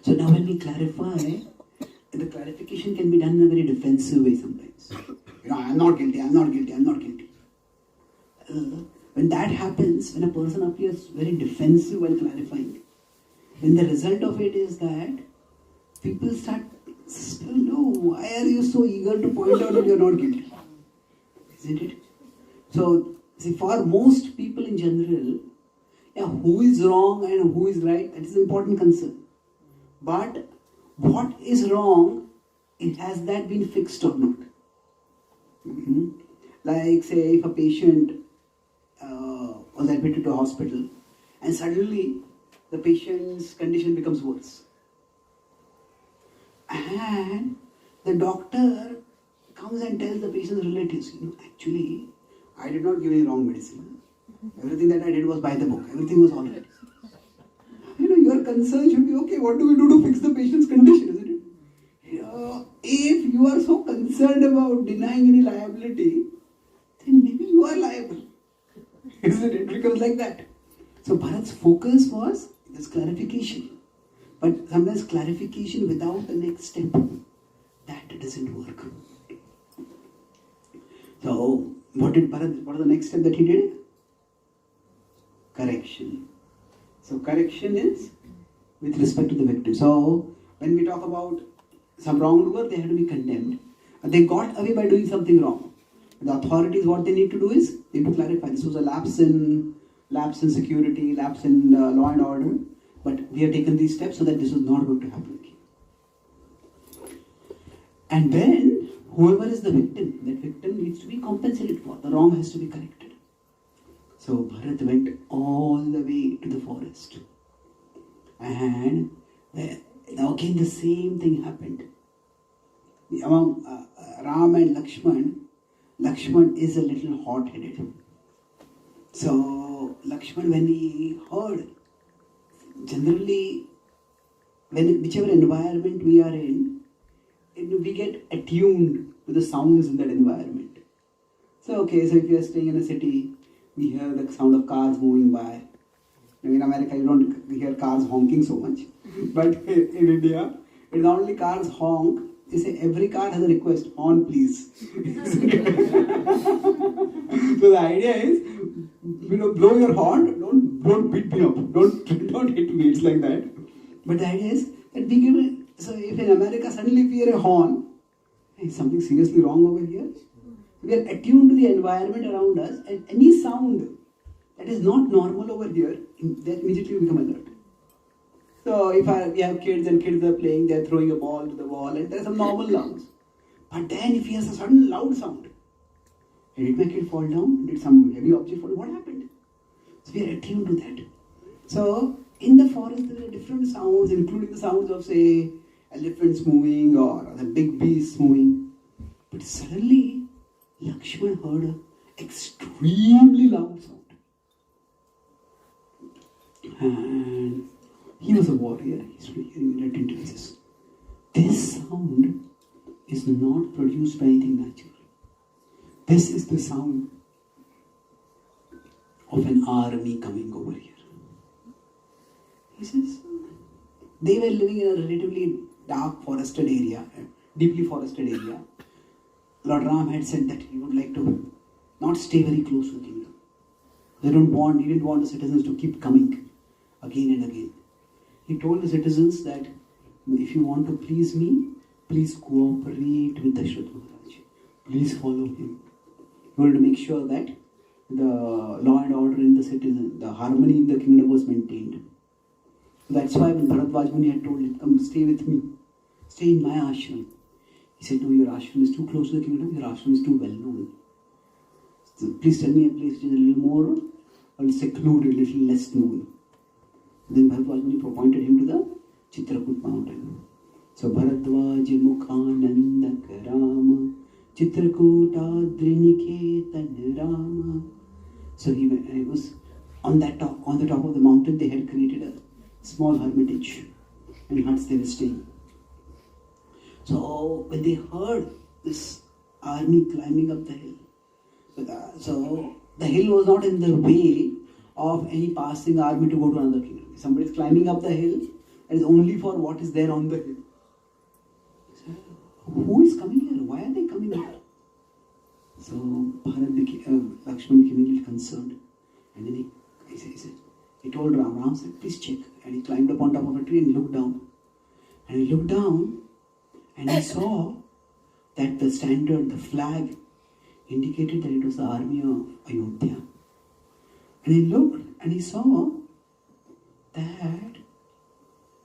So now when we clarify, the clarification can be done in a very defensive way sometimes. I am not guilty, I am not guilty, I am not guilty. When that happens, when a person appears very defensive while clarifying, then the result of it is that people start, no, why are you so eager to point out that you are not guilty? Isn't it? So, see, for most people in general, who is wrong and who is right, that is an important concern. But what is wrong, has that been fixed or not? Like, say, if a patient was admitted to a hospital and suddenly the patient's condition becomes worse. And the doctor comes and tells the patient's relatives, actually, I did not give any wrong medicine. Everything that I did was by the book. Everything was all right. Your concern should be, okay, what do we do to fix the patient's condition, isn't it? If you are so concerned about denying any liability, then maybe you are liable. Isn't it? It becomes like that. So Bharat's focus was this clarification. But sometimes clarification without the next step, that doesn't work. So what did Bharat, what was the next step that he did? Correction. So correction is with respect to the victim. So when we talk about some wrongdoer, they have to be condemned. And they got away by doing something wrong. The authorities, what they need to do is, they need to clarify. This was a lapse in security, lapse in law and order. But we have taken these steps so that this is not going to happen again. And then, whoever is the victim, that victim needs to be compensated for. The wrong has to be corrected. So Bharat went all the way to the forest. And now again the same thing happened. Among Ram and Lakshman is a little hot-headed. So Lakshman, when he heard, generally, whichever environment we are in, we get attuned to the sounds in that environment. So if you are staying in a city, we hear the sound of cars moving by. In America, you don't hear cars honking so much. But in India, it's not only cars honk, they say every car has a request, on please. So the idea is, blow your horn, don't beat me up, don't hit me, it's like that. But the idea is that we give it, so if in America suddenly we hear a horn, is something seriously wrong over here? We are attuned to the environment around us, and any sound that is not normal over here, that immediately we become alert. So if we have kids and kids are playing, they are throwing a ball to the wall, and there are some normal sounds. But then if he has a sudden loud sound, did my kid fall down? Did some heavy object fall? What happened? So we are attuned to that. So in the forest there are different sounds, including the sounds of, say, elephants moving or the big beasts moving. But suddenly Lakshman heard an extremely loud sound. And he was a warrior. He's hearing it attentively. This sound is not produced by anything natural. This is the sound of an army coming over here. He says, they were living in a relatively dark forested area, deeply forested area. Lord Ram had said that he would like to not stay very close to the kingdom. He didn't want the citizens to keep coming again and again. He told the citizens that if you want to please me, please cooperate with Dashrath Maharaj. Please follow him. He wanted to make sure that the law and order in the citizen, the harmony in the kingdom was maintained. So that's why when Bharadwaj Muni had told him, come stay with me, stay in my ashram. He said, no, your ashram is too close to the kingdom, your ashram is too well known. So please tell me a place which is a little more secluded, a little less known. Then Bharadwaj Muni appointed him to the Chitrakoot mountain. So Bharadwaj Mukhananda Karama Chitrakootadriniketan Rama. So he was on the top of the mountain. They had created a small hermitage and huts they were staying. So when they heard this army climbing up the hill, so the hill was not in the way of any passing army to go to another kingdom. If somebody is climbing up the hill, it is only for what is there on the hill. So, who is coming here? Why are they coming here? So Lakshman became a little concerned. And then he told Ram said, please check. And he climbed up on top of a tree and looked down. And he looked down and he saw that the standard, the flag, indicated that it was the army of Ayodhya. And he looked and he saw that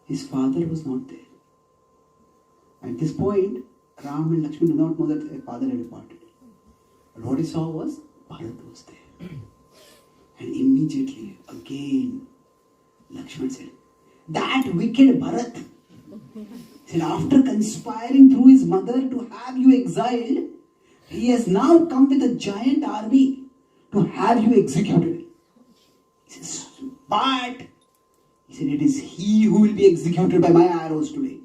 his father was not there. At this point, Ram and Lakshman did not know that their father had departed. But what he saw was Bharat was there. And immediately, again, Lakshman said, that wicked Bharat, said, after conspiring through his mother to have you exiled, he has now come with a giant army to have you executed. He says, but, he said, it is he who will be executed by my arrows today.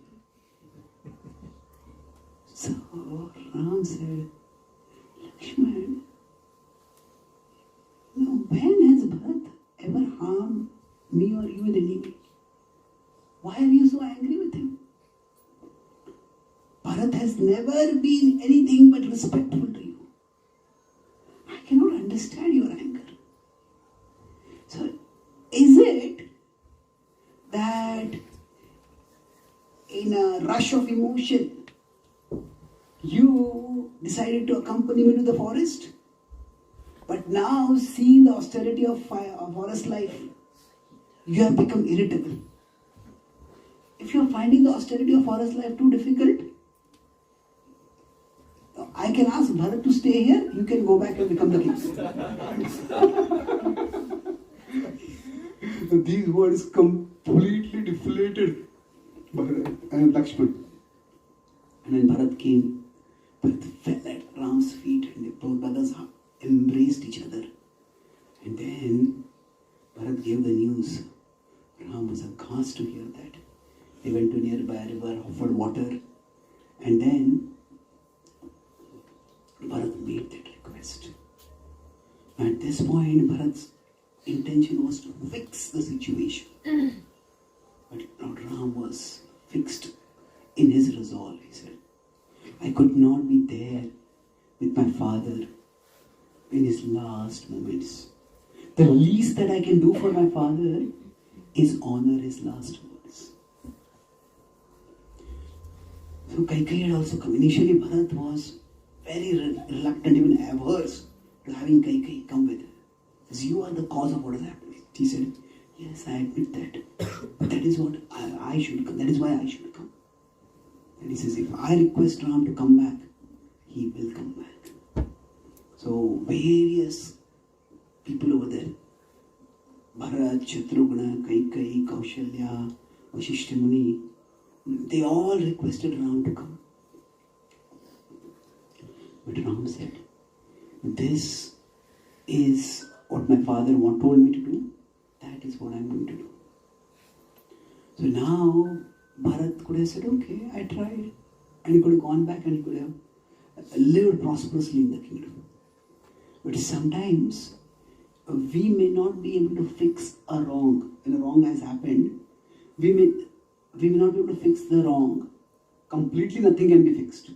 So Ram said, Lakshman, when has Bharat ever harmed me or you in any way? Why are you so angry with him? Bharat has never been anything but respectful to you. I cannot understand your anger. So, is it that in a rush of emotion, you decided to accompany me to the forest? But now, seeing the austerity of forest life, you have become irritable. If you are finding the austerity of forest life too difficult, I can ask Bharat to stay here, you can go back and become the king. These words completely deflated Bharat and Lakshman. And when Bharat came, Bharat fell at Ram's feet and both brothers embraced each other. And then Bharat gave the news. Ram was aghast to hear that. They went to nearby river, offered water, and then Bharat made that request. At this point, Bharat's intention was to fix the situation. But Lord Ram was fixed in his resolve. He said, I could not be there with my father in his last moments. The least that I can do for my father is honor his last words. So Kaikeyi had also come. Initially Bharat was very reluctant, even averse to having Kaikeyi come with him. He says, you are the cause of what is happening. He said, yes, I admit that. But that is what I should come. That is why I should come. And he says, if I request Ram to come back, he will come back. So various people over there, Bharat, Shatrugna, Kaikeyi, Kaushalya, Vasishtha Muni, they all requested Ram to come. But Ram said, this is what my father told me to do. That is what I am going to do. So now Bharat could have said, okay, I tried. And he could have gone back and he could have lived prosperously in the kingdom. But sometimes we may not be able to fix a wrong. When a wrong has happened, we may not be able to fix the wrong. Completely nothing can be fixed.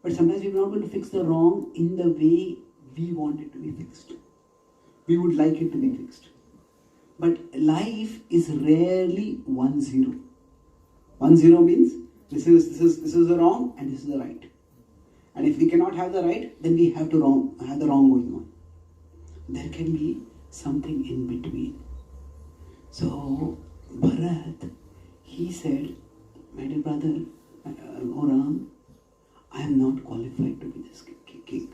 But sometimes we may not be able to fix the wrong in the way we want it to be fixed. We would like it to be fixed. But life is rarely 1-0. 1-0 means this is the wrong and this is the right. And if we cannot have the right, then we have to have the wrong going on. There can be something in between. So Bharat, he said, my dear brother, O Ram, I am not qualified to be this king.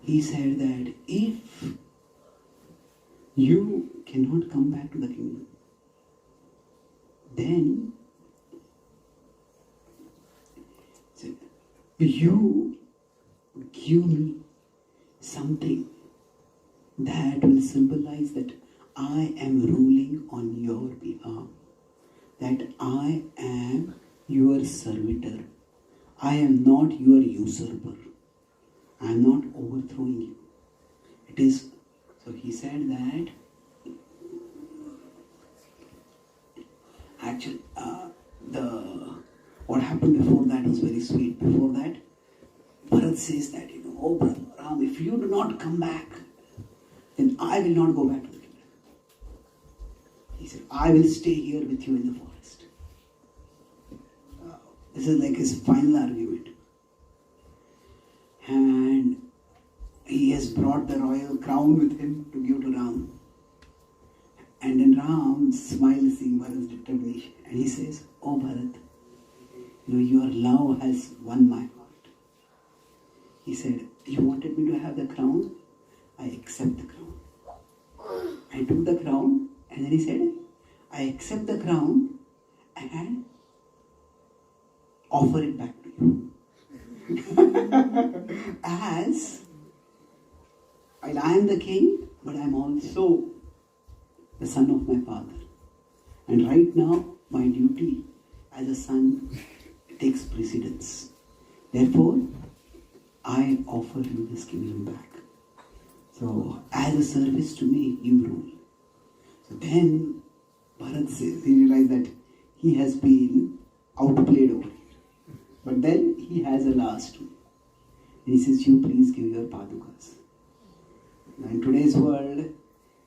He said that if you cannot come back to the kingdom, then you give me something that will symbolize that I am ruling on your behalf, that I am your servitor. I am not your usurper. I am not overthrowing you. It is, so he said that actually what happened before that was very sweet. Before that, Bharat says that, oh brother Ram, if you do not come back, then I will not go back to said, I will stay here with you in the forest. This is like his final argument. And he has brought the royal crown with him to give to Ram. And then Ram smiles seeing Bharat's determination. And he says, oh Bharat, your love has won my heart. He said, you wanted me to have the crown? I accept the crown. I took the crown, and then he said, I accept the crown and offer it back to you. As I am the king, but I am also the son of my father. And right now, my duty as a son takes precedence. Therefore, I offer you this kingdom back. So, as a service to me, you rule. So then, Bharat says, he realized that he has been outplayed over here. But then, he has a last one. And he says, you please give your padukas. Now, in today's world,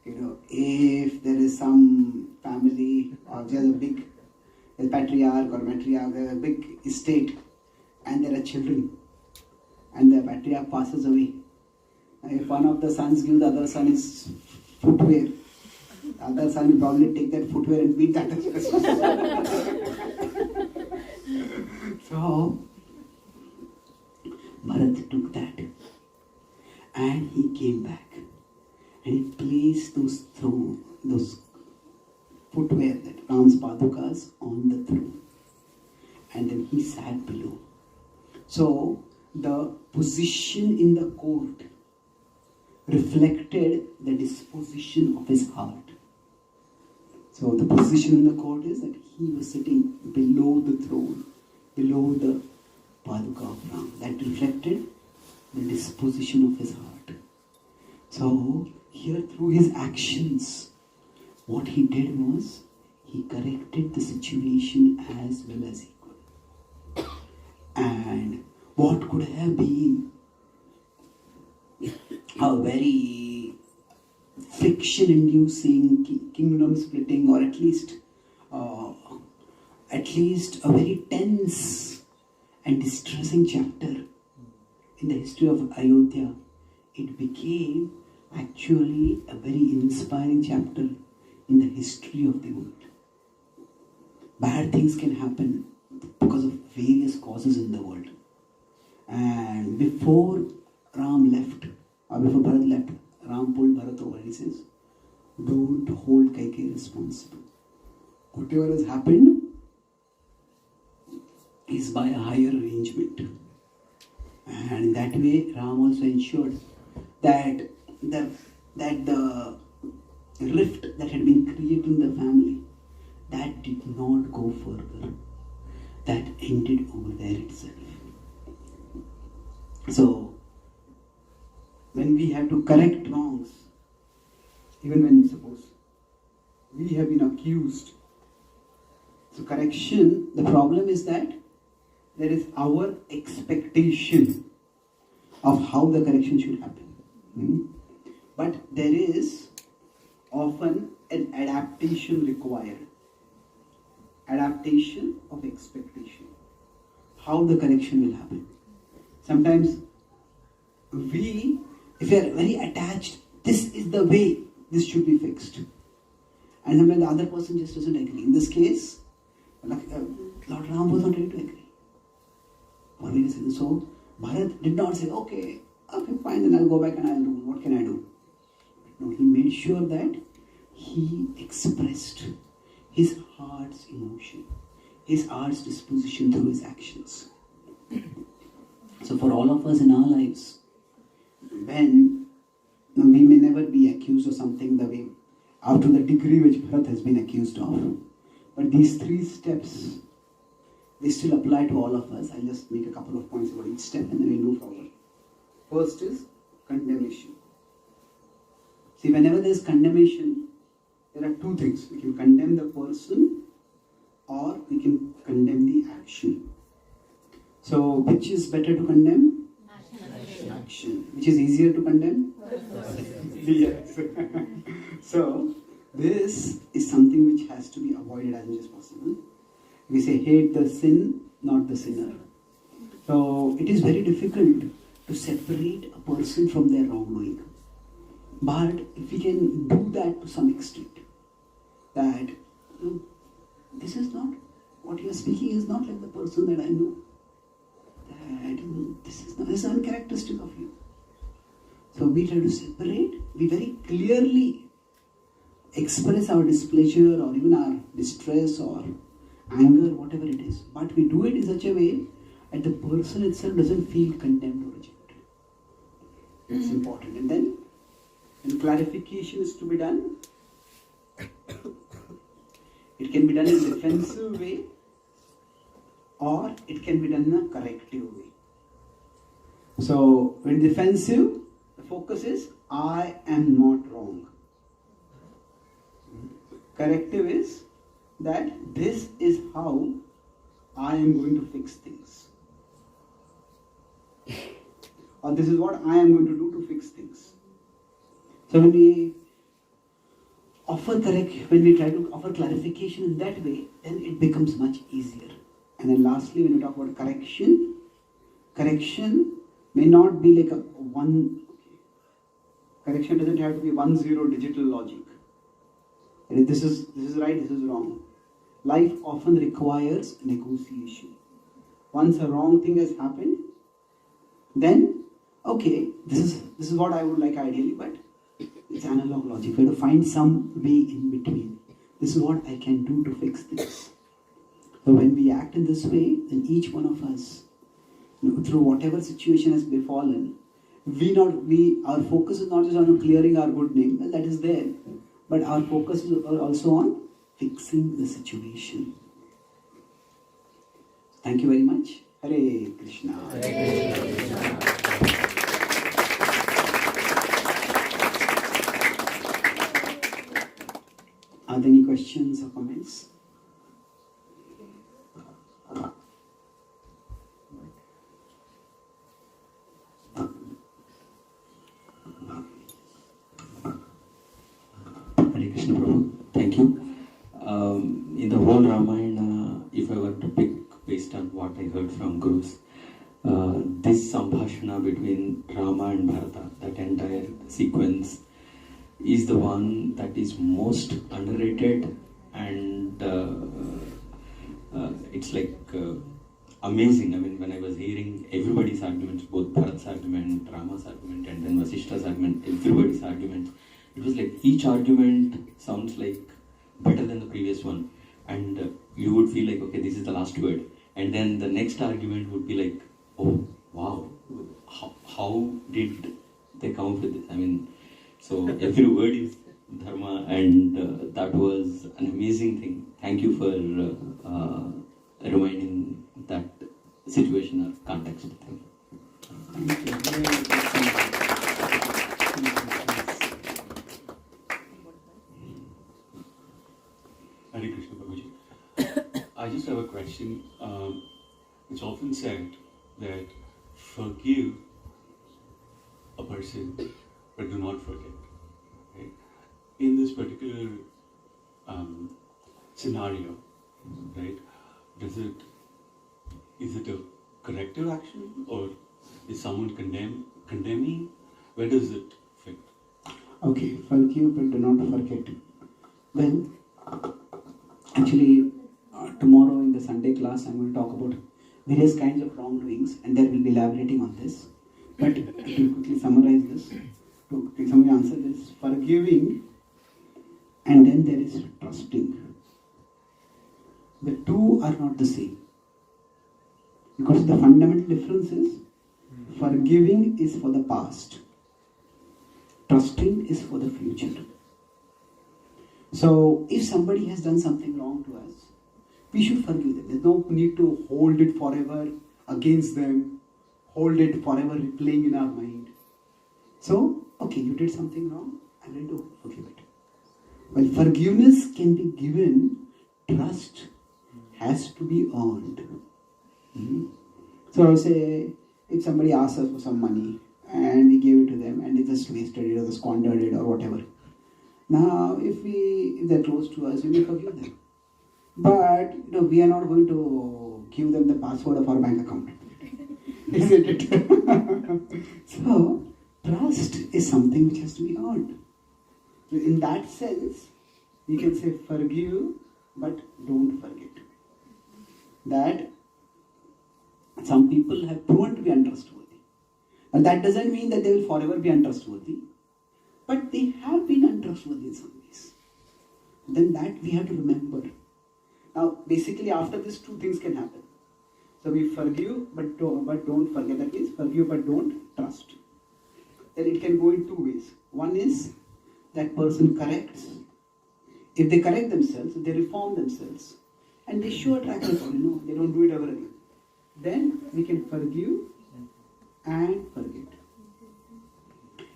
if there is some family or there's a big patriarch or matriarch, there's a big estate, and there are children, and the patriarch passes away. If one of the sons gives the other son his footwear, the other son will probably take that footwear and beat that other son. So, Bharat took that and he came back and he placed those footwear, that Ram's padukas, on the throne. And then he sat below. So, the position in the court reflected the disposition of his heart. So the position in the court is that he was sitting below the throne, below the paduka of Ram. That reflected the disposition of his heart. So here, through his actions, what he did was he corrected the situation as well as he could. And what could have been a very friction-inducing, kingdom-splitting, or at least a very tense and distressing chapter in the history of Ayodhya, it became actually a very inspiring chapter in the history of the world. Bad things can happen because of various causes in the world. And before Ram left, or before Bharat left, Ram pulled Bharat over and he says, don't hold Kaikeyi responsible. Whatever has happened is by a higher arrangement. And in that way, Ram also ensured that the rift that had been created in the family, that did not go further. That ended over there itself. So, when we have to correct wrongs, even when, suppose, we have been accused. So correction, the problem is that there is our expectation of how the correction should happen. But there is often an adaptation required. Adaptation of expectation. How the correction will happen. Sometimes if we are very attached, this is the way this should be fixed. And sometimes the other person just doesn't agree. In this case, Lord Ram was not ready to agree. For various reasons. So, Bharat did not say, okay, fine, then I'll go back and I'll rule. What can I do? No, he made sure that he expressed his heart's emotion, his heart's disposition through his actions. So for all of us in our lives, when we may never be accused of something the way, up to the degree which Bharat has been accused of, but these 3 steps, they still apply to all of us. I'll just make a couple of points about each step and then we'll move forward. First is condemnation. See, whenever there is condemnation, there are 2 things. We can condemn the person or we can condemn the action. So, which is better to condemn? Action. Which is easier to condemn? Yes. So, This is something which has to be avoided as much as possible. We say hate the sin, not the sinner. So it is very difficult to separate a person from their wrongdoing. But if we can do that to some extent, that this is not, what you are speaking is not like the person that I know. That this is uncharacteristic of you. So we try to separate, we very clearly express our displeasure or even our distress or anger, whatever it is. But we do it in such a way that the person itself doesn't feel condemned or rejected. That's important. And then, when clarification is to be done, it can be done in a defensive way or it can be done in a corrective way. So, when defensive, the focus is, I am not wrong. Corrective is that this is how I am going to fix things. Or this is what I am going to do to fix things. So when we try to offer clarification in that way, then it becomes much easier. And then lastly, when we talk about correction may not be like correction doesn't have to be 1-0 digital logic. And this is right, this is wrong. Life often requires negotiation. Once a wrong thing has happened, then okay, this is what I would like ideally, but it's analog logic. We have to find some way in between. This is what I can do to fix this. So when we act in this way, then each one of us, through whatever situation has befallen, our focus is not just on clearing our good name, well, that is there, but our focus is also on fixing the situation. Thank you very much. Hare Krishna. Hare Krishna. Are there any questions or comments? Hare Krishna Prabhu, thank you. In the whole Ramayana, if I were to pick based on what I heard from Gurus, this Sambhashana between Rama and Bharata, that entire sequence, is the one that is most underrated, and it's like amazing. I mean, when I was hearing everybody's arguments, both Bharat's argument, Rama's argument, and then Vasishta's argument, everybody's arguments, it was like each argument sounds like better than the previous one, and you would feel like, okay, this is the last word, and then the next argument would be like, oh wow, how did they come up with this? I mean, so every word is dharma, and that was an amazing thing. Thank you for reminding that situation or context. Thank you. Hare Krishna Prabhuji. I just have a question. It's often said that forgive a person, but do not forget. Right? In this particular scenario, right? Is it a corrective action, or is someone condemning? Where does it fit? Okay, forgive but do not forget. Well, actually, tomorrow in the Sunday class, I'm going to talk about various kinds of wrongdoings, and there will be elaborating on this. But to quickly summarize this, to quickly answer this, forgiving, and then there is trusting. The two are not the same. Because the fundamental difference is, forgiving is for the past, trusting is for the future. So, if somebody has done something wrong to us, we should forgive them. There's no need to hold it forever against them, hold it forever replaying in our mind. So, okay, you did something wrong, I'm going to forgive it. Well, forgiveness can be given, trust has to be earned. So, say, if somebody asks us for some money and we gave it to them and they just wasted it or squandered it or whatever, Now, if they're close to us, we may forgive them. But we are not going to give them the password of our bank account, isn't it? So, trust is something which has to be earned. So in that sense, we can say forgive, but don't forget. That some people have proven to be untrustworthy. And that doesn't mean that they will forever be untrustworthy. But they have been untrustworthy in some ways. Then that we have to remember. Now, basically, after this, two things can happen. So we forgive, but don't forget. That means forgive, but don't trust. Then it can go in two ways. One is that person corrects. If they correct themselves, if they reform themselves, and they show a track record, they don't do it ever again, then we can forgive and forget.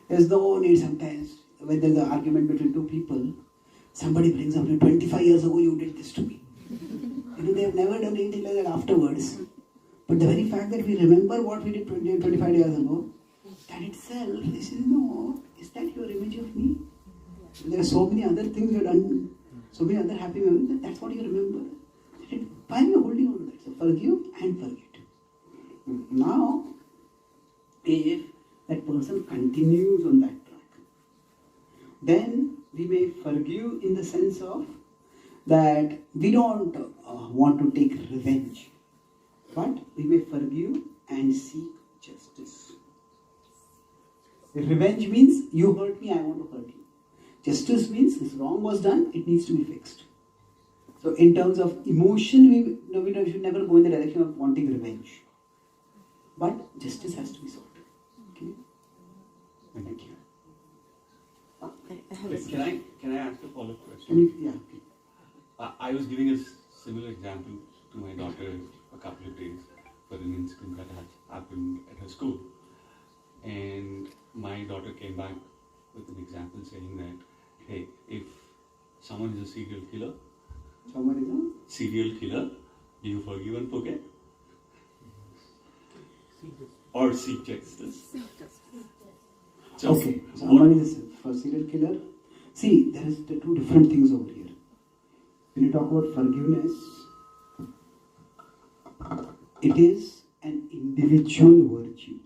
There's no need sometimes, when there's an argument between two people, somebody brings up, 25 years ago you did this to me. They have never done anything like that afterwards. But the very fact that we remember what we did 25 years ago, that itself, they say, no, is that your image of me? There are so many other things you have done, so many other happy memories, that's what you remember. Why are you holding on to that? So forgive and forget. Now, if that person continues on that track, then we may forgive in the sense of that we don't want to take revenge, but we may forgive and seek justice. Revenge means you hurt me, I want to hurt you. Justice means this wrong was done, it needs to be fixed. So in terms of emotion, we should never go in the direction of wanting revenge. But justice has to be sought. Okay? Thank you. Can I ask a follow-up question? Yeah. Okay. I was giving a similar example to my daughter a couple of days for an incident that had happened at her school. And my daughter came back with an example saying that, hey, if someone is a serial killer, do you forgive and forget? Or seek justice? Okay, someone is for serial killer. See, there is the two different things over here. When you talk about forgiveness, it is an individual virtue.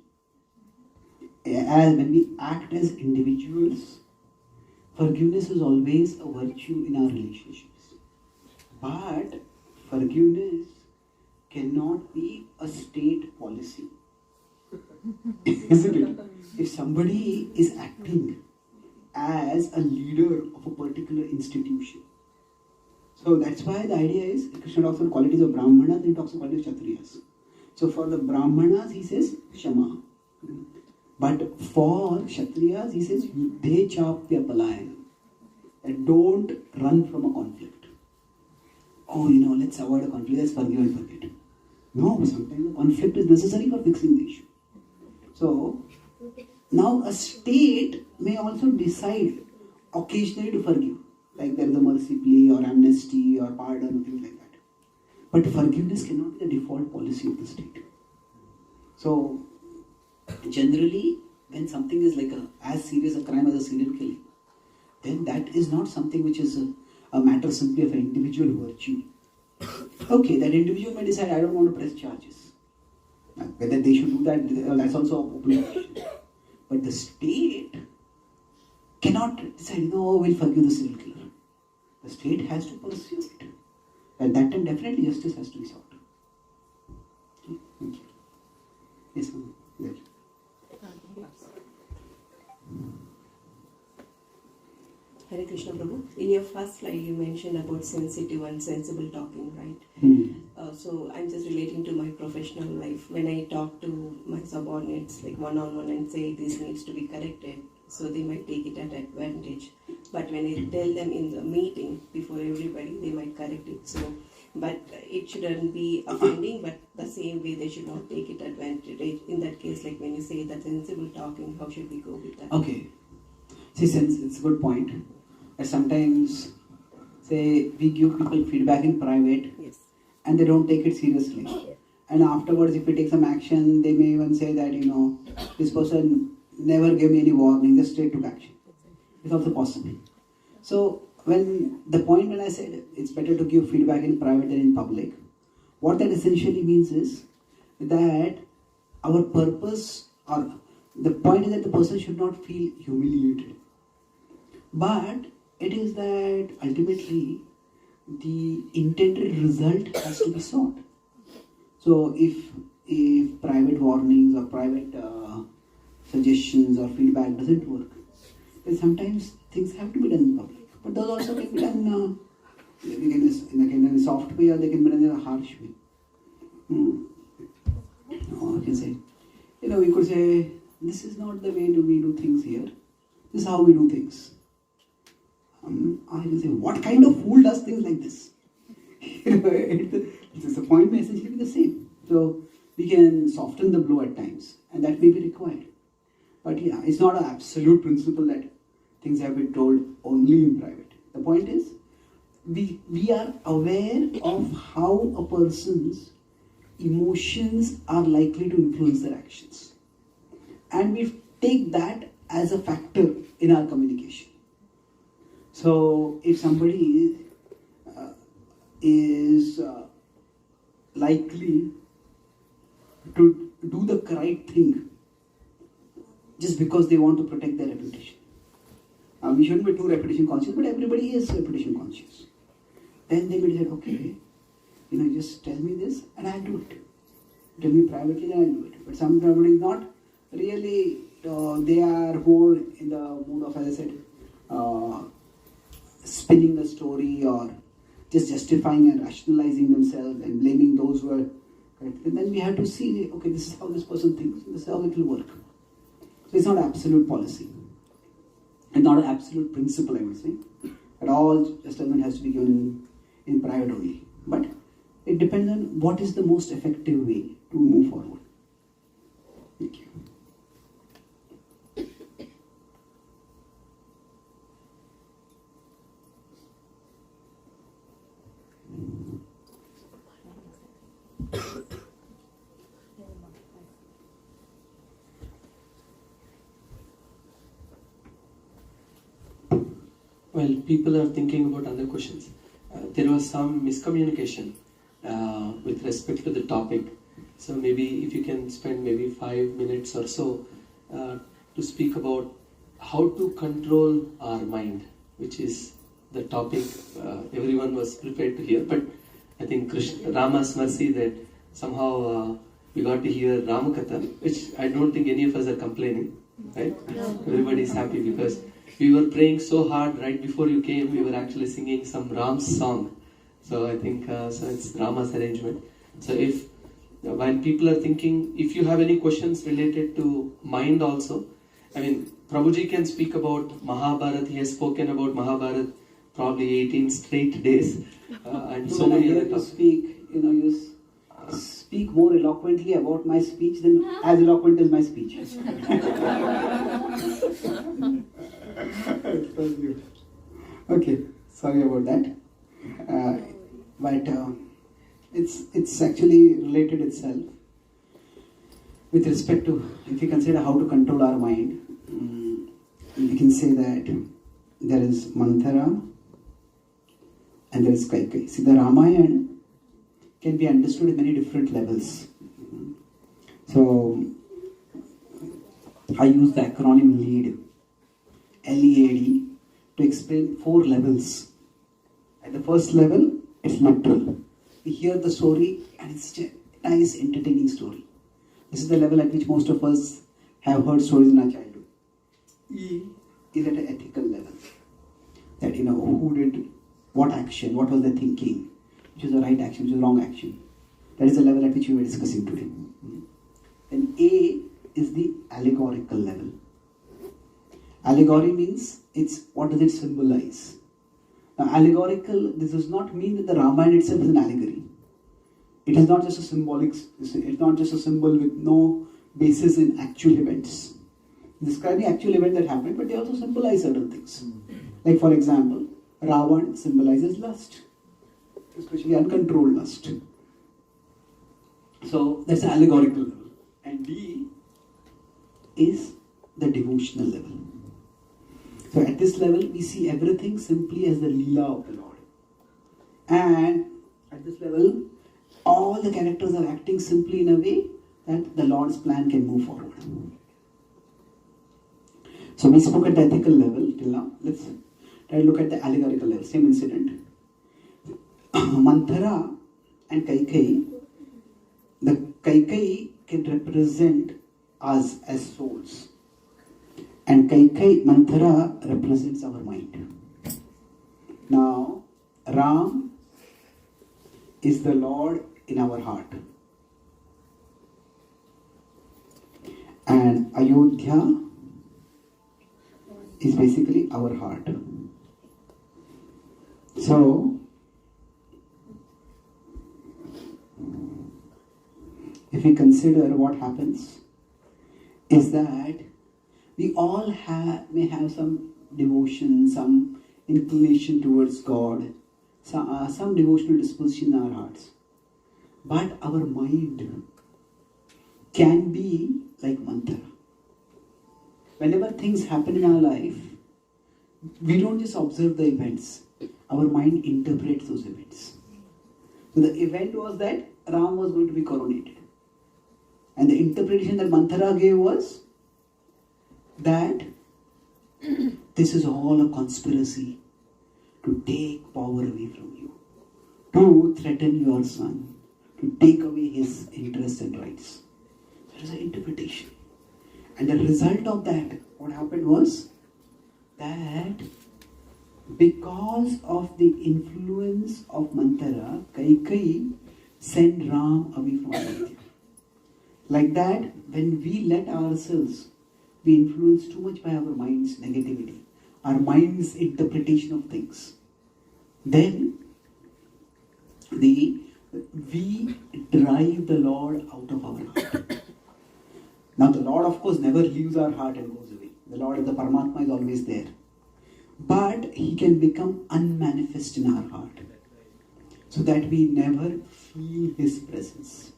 As when we act as individuals, forgiveness is always a virtue in our relationships. But forgiveness cannot be a state policy. Isn't it? If somebody is acting as a leader of a particular institution, so that's why the idea is, Krishna talks about qualities of Brahmanas, he talks about qualities of Kshatriyas. So for the Brahmanas, he says, Shama. But for Kshatriyas, he says, Yudhe chapya palayana. And don't run from a conflict. Oh, let's avoid a conflict, let's forgive and forget. No, sometimes the conflict is necessary for fixing the issue. So, now a state may also decide occasionally to forgive. Like there is a mercy plea or amnesty or pardon or things like that. But forgiveness cannot be the default policy of the state. So, generally, when something is like as serious a crime as a serial killing, then that is not something which is a matter simply of an individual virtue. Okay, that individual may decide, I don't want to press charges. Whether they should do that, that's also a open question. But the state cannot decide, we'll forgive the serial killer. The state has to pursue it. At that time, definitely justice has to be sought. Okay, thank you. Yes, ma'am. There. Hare Krishna Prabhu. In your first slide, you mentioned about sensitive and sensible talking, right? So I'm just relating to my professional life. When I talk to my subordinates, like one-on-one, and say this needs to be corrected, so they might take it at advantage. But when I tell them in the meeting before everybody, they might correct it. So, but it shouldn't be offending, but the same way they should not take it advantage. In that case, like when you say that sensible talking, how should we go with that? Okay. See, since it's a good point. Sometimes, say, we give people feedback in private, yes, and they don't take it seriously. And afterwards, if we take some action, they may even say that, this person never gave me any warning, just straight took action. It's also possible. So when I said it's better to give feedback in private than in public, what that essentially means is that our purpose, or the point is that the person should not feel humiliated. But it is that ultimately the intended result has to be sought. So if private warnings or private suggestions or feedback doesn't work, then sometimes things have to be done in public. But those also can be done in a soft way, or they can be done in a harsh way. Or I can say, we could say, this is not the way we do things here. This is how we do things. I can say, what kind of fool does things like this? The point may essentially be the same. So we can soften the blow at times, and that may be required. But yeah, it's not an absolute principle that things have been told only in private. The point is, we are aware of how a person's emotions are likely to influence their actions. And we take that as a factor in our communication. So if somebody is likely to do the right thing just because they want to protect their reputation. We shouldn't be too reputation conscious, but everybody is reputation conscious. Then they will say, okay, just tell me this and I'll do it. Tell me privately, then I'll do it. But somebody is not really, they are more in the mood of, as I said, spinning the story or just justifying and rationalizing themselves and blaming those who are correct. And then we have to see, okay, this is how this person thinks, this is how it will work. So it's not absolute policy. It's not an absolute principle, I would say. At all, judgment has to be given in private only. But it depends on what is the most effective way to move forward. Thank you. Well, people are thinking about other questions. There was some miscommunication with respect to the topic. So maybe if you can spend maybe 5 minutes or so to speak about how to control our mind, which is the topic everyone was prepared to hear. But I think Rama's mercy that somehow we got to hear Ramakatha, which I don't think any of us are complaining, right? No. Everybody is happy because we were praying so hard right before you came. We were actually singing some Ram's song. So I think so it's Rama's arrangement. So if when people are thinking, if you have any questions related to mind also, I mean, Prabhuji can speak about Mahabharata. He has spoken about Mahabharata probably 18 straight days. And so many other topics. You speak more eloquently about my speech than as eloquent as my speech. Okay, sorry about that. But it's actually related itself with respect to, if you consider how to control our mind, we can say that there is Manthara and there is Kaikeyi. See, the Ramayan can be understood at many different levels. So I use the acronym LEAD, LEAD, to explain 4 levels. At the first level, it's literal. We hear the story and it's a nice, entertaining story. This is the level at which most of us have heard stories in our childhood. E is at an ethical level. That, who did what action, what was the thinking, which is the right action, which is the wrong action. That is the level at which we were discussing today. Then A is the allegorical level. Allegory means what does it symbolize? Now, allegorical, this does not mean that the Ramayana itself is an allegory. It is not just a symbolic, it's not just a symbol with no basis in actual events. Describe the actual event that happened, but they also symbolize certain things. Like, for example, Ravan symbolizes lust, especially uncontrolled lust. So that's the allegorical level. And D is the devotional level. So at this level, we see everything simply as the Leela of the Lord. And at this level, all the characters are acting simply in a way that the Lord's plan can move forward. So we spoke at the ethical level till now. Let's try to look at the allegorical level. Same incident. Manthara and Kaikeyi. The Kaikeyi can represent us as souls. And Manthara represents our mind. Now, Ram is the Lord in our heart. And Ayodhya is basically our heart. So, if we consider what happens, is that we all may have some devotion, some inclination towards God, some devotional disposition in our hearts. But our mind can be like mantra. Whenever things happen in our life, we don't just observe the events. Our mind interprets those events. So the event was that Ram was going to be coronated. And the interpretation that Manthara gave was that this is all a conspiracy to take power away from you, to threaten your son, to take away his interests and rights. There is an interpretation. And the result of that, what happened was that because of the influence of Manthara, Kaikeyi sent Ram away from Ayodhya. Like that, when we let ourselves be influenced too much by our mind's negativity, our mind's interpretation of things, then we drive the Lord out of our heart. Now the Lord, of course, never leaves our heart and goes away. The Lord, the Paramatma, is always there. But He can become unmanifest in our heart, so that we never feel His presence.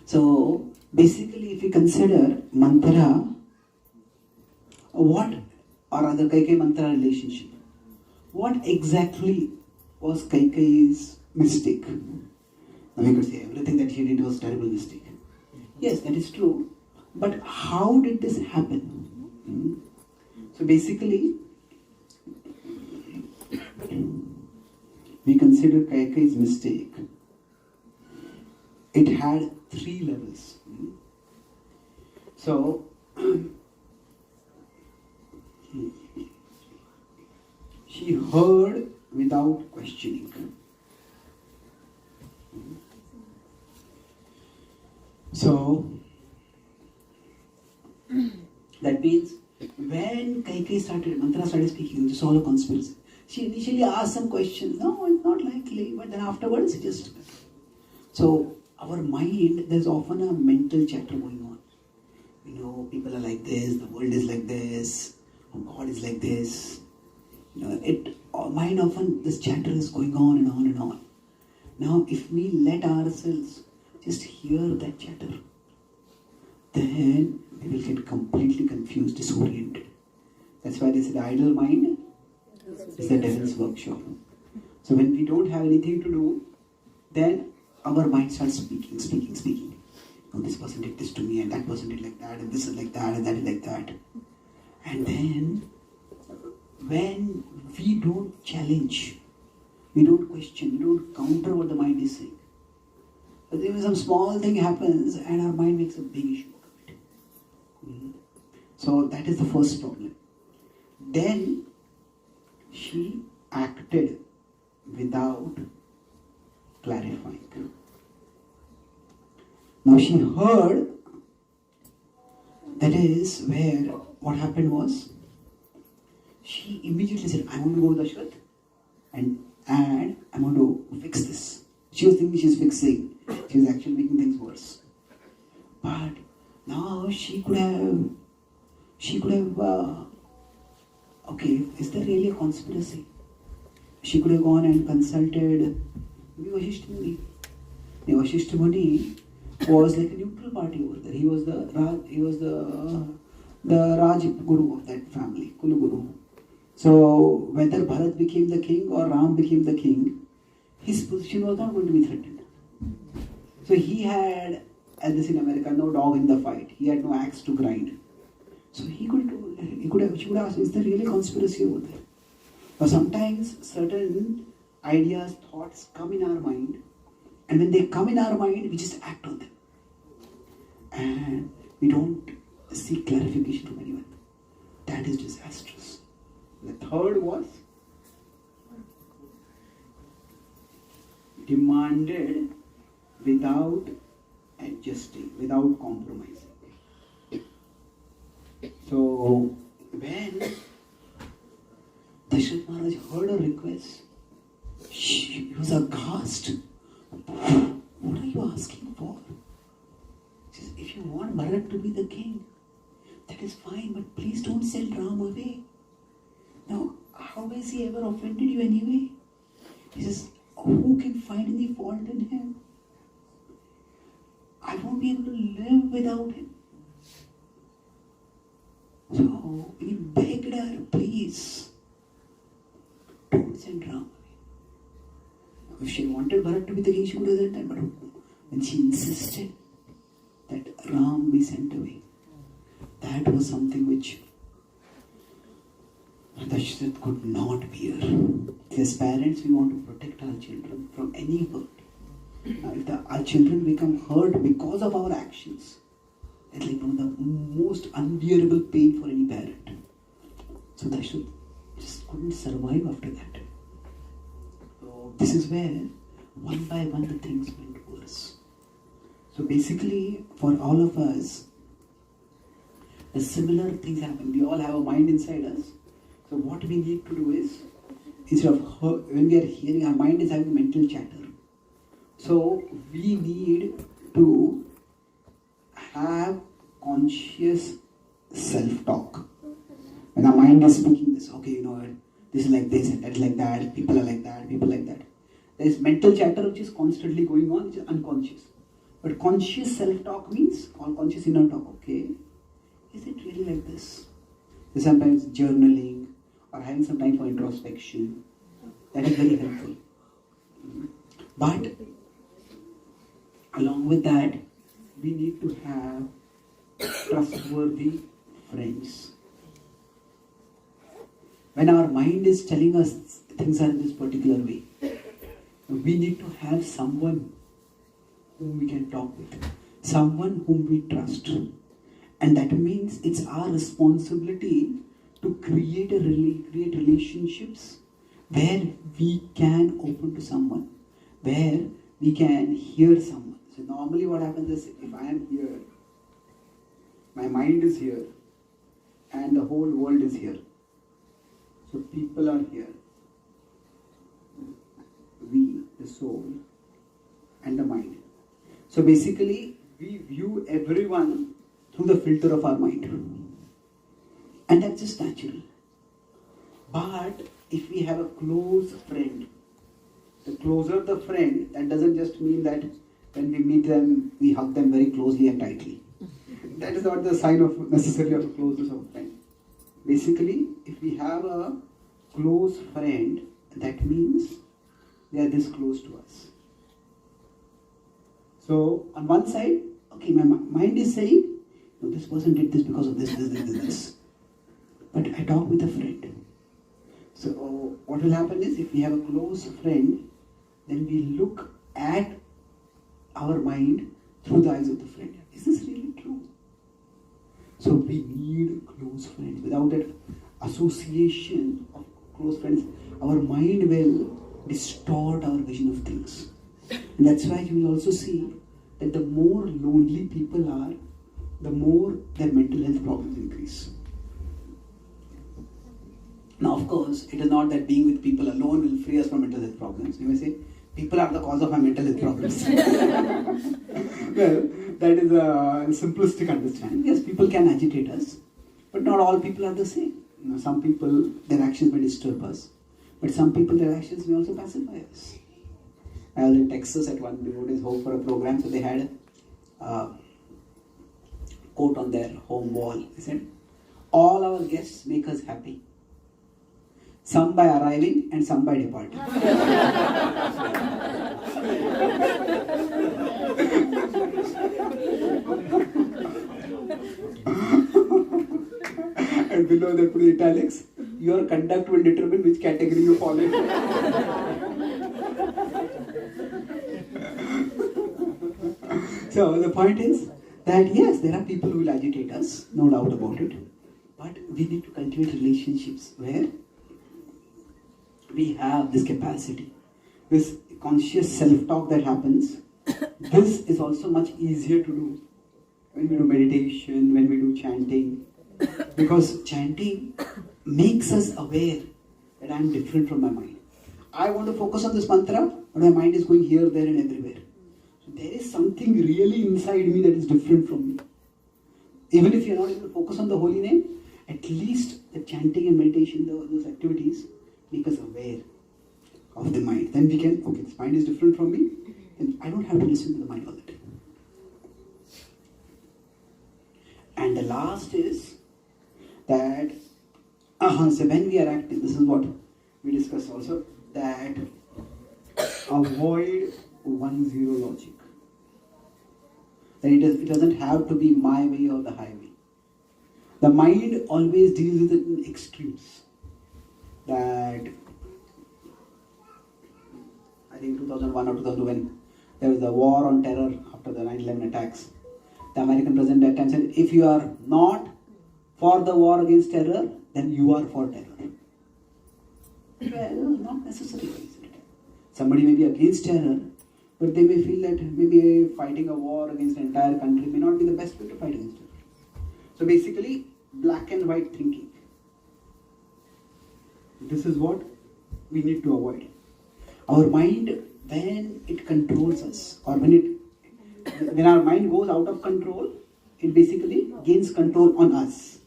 So basically, if we consider Manthara, Kaikeyi Manthara relationship, what exactly was Kaikeyi's mistake? Now we could say everything that she did was a terrible mistake. Yes, that is true. But how did this happen? So basically, we consider Kaikeyi's mistake. It had 3 levels. So, she heard without questioning. So, that means when Manthara started speaking, this is all a conspiracy. She initially asked some questions. No, it's not likely. But then afterwards, it just... So, our mind, there's often a mental chatter going on. People are like this, the world is like this, God is like this. Our mind often, this chatter is going on and on and on. Now, if we let ourselves just hear that chatter, then we will get completely confused, disoriented. That's why they say the idle mind is the devil's workshop. So when we don't have anything to do, then our mind starts speaking. Oh, this person did this to me, and that person did like that, and this is like that, and that is like that. And then, when we don't challenge, we don't question, we don't counter what the mind is saying, but then some small thing happens, and our mind makes a big issue out of it. So that is the first problem. Then, she acted without clarifying. Now she heard, that is where what happened was, she immediately said, I want to go with Ashwath and I want to fix this. She was thinking she's fixing, she was actually making things worse. But now she could have, okay, is there really a conspiracy? She could have gone and consulted Vasishtha Muni. Vasishtha Muni was like a neutral party over there. He was the the Raj Guru of that family, Kulu Guru. So whether Bharat became the king or Ram became the king, his position was not going to be threatened. So he had, as this in America, no dog in the fight. He had no axe to grind. So she could have asked, is there really conspiracy over there? Or sometimes certain ideas, thoughts come in our mind, and when they come in our mind, we just act on them. And we don't seek clarification from anyone. That is disastrous. The third was demanded without adjusting, without compromising. So when Dashrath Maharaj heard a request, he was aghast. What are you asking for? He says, if you want Bharat to be the king, that is fine, but please don't send Ram away. Now, how has he ever offended you anyway? He says, who can find any fault in him? I won't be able to live without him. So he begged her, please, don't send Ram away. If she wanted Bharat to be the king, she would have done that. But when she insisted that Ram be sent away, that was something which Dashrath could not bear. As parents, we want to protect our children from any hurt. Now, if our children become hurt because of our actions, it's like one of the most unbearable pain for any parent. So Dashrath just couldn't survive after that. So this is where, one by one, the things went worse. So basically, for all of us, the similar things happen. We all have a mind inside us. So what we need to do is, instead of when we are hearing, our mind is having mental chatter. So we need to have conscious self-talk. When our mind is speaking this, okay, you know what, this is like this, and that is like that, people are like that, people like that. There is mental chatter which is constantly going on, which is unconscious. But conscious self-talk means, or conscious inner talk, okay, is it really like this? So sometimes journaling, or having some time for introspection, that is very helpful. But along with that, we need to have trustworthy friends. When our mind is telling us things are in this particular way, we need to have someone whom we can talk with, someone whom we trust. And that means it's our responsibility to create relationships where we can open to someone, where we can hear someone. So normally what happens is, if I am here, my mind is here, and the whole world is here. So people are here. We, the soul, and the mind. So basically, we view everyone through the filter of our mind. And that's just natural. But if we have a close friend, the closer the friend, that doesn't just mean that when we meet them, we hug them very closely and tightly. That is not the sign of necessarily of a closeness of a friend. Basically, if we have a close friend, that means they are this close to us. So on one side, okay, my mind is saying, no, this person did this because of this. But I talk with a friend. So what will happen is, if we have a close friend, then we look at our mind through the eyes of the friend. Is this really true? So we need close friends. Without that association of close friends, our mind will distort our vision of things. And that's why you will also see that the more lonely people are, the more their mental health problems increase. Now, of course, it is not that being with people alone will free us from mental health problems. You may say, people are the cause of my mental health problems. Well, that is a simplistic understanding. Yes, people can agitate us, but not all people are the same. You know, some people, their actions may disturb us, but some people, their actions may also pacify us. I was in Texas at one devotee's home for a program, so they had a quote on their home wall. They said, All our guests make us happy. Some by arriving and some by departing. And below that put italics, your conduct will determine which category you fall in. So the point is that yes, there are people who will agitate us, no doubt about it. But we need to cultivate relationships where we have this capacity, this conscious self-talk that happens. This is also much easier to do when we do meditation, when we do chanting. Because chanting makes us aware that I am different from my mind. I want to focus on this mantra, but my mind is going here, there and everywhere. So there is something really inside me that is different from me. Even if you are not able to focus on the holy name, at least the chanting and meditation, those activities, make us aware of the mind. Then we can, okay, this mind is different from me, and I don't have to listen to the mind all the time. And the last is that, so when we are acting, this is what we discussed also, that avoid 1-0 logic. That it doesn't have to be my way or the highway. The mind always deals with it in extremes. That I think 2001 or 2001, there was a war on terror after the 9/11 attacks. The American president at that time said, if you are not for the war against terror, then you are for terror. Well, not necessarily. Somebody may be against terror, but they may feel that maybe fighting a war against an entire country may not be the best way to fight against terror. So basically, black and white thinking. This is what we need to avoid. Our mind, when it controls us, or when our mind goes out of control, it basically gains control on us.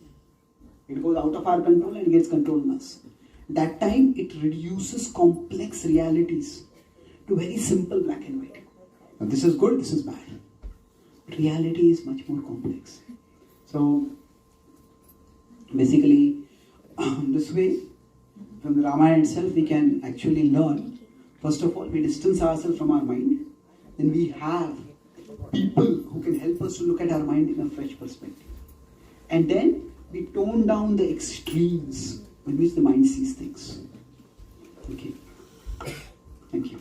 It goes out of our control and gets control on us. That time, it reduces complex realities to very simple black and white. Now, this is good, this is bad. Reality is much more complex. So, basically, this way, from the Ramayana itself, we can actually learn. First of all, we distance ourselves from our mind. Then we have people who can help us to look at our mind in a fresh perspective. And then we tone down the extremes in which the mind sees things. Okay. Thank you.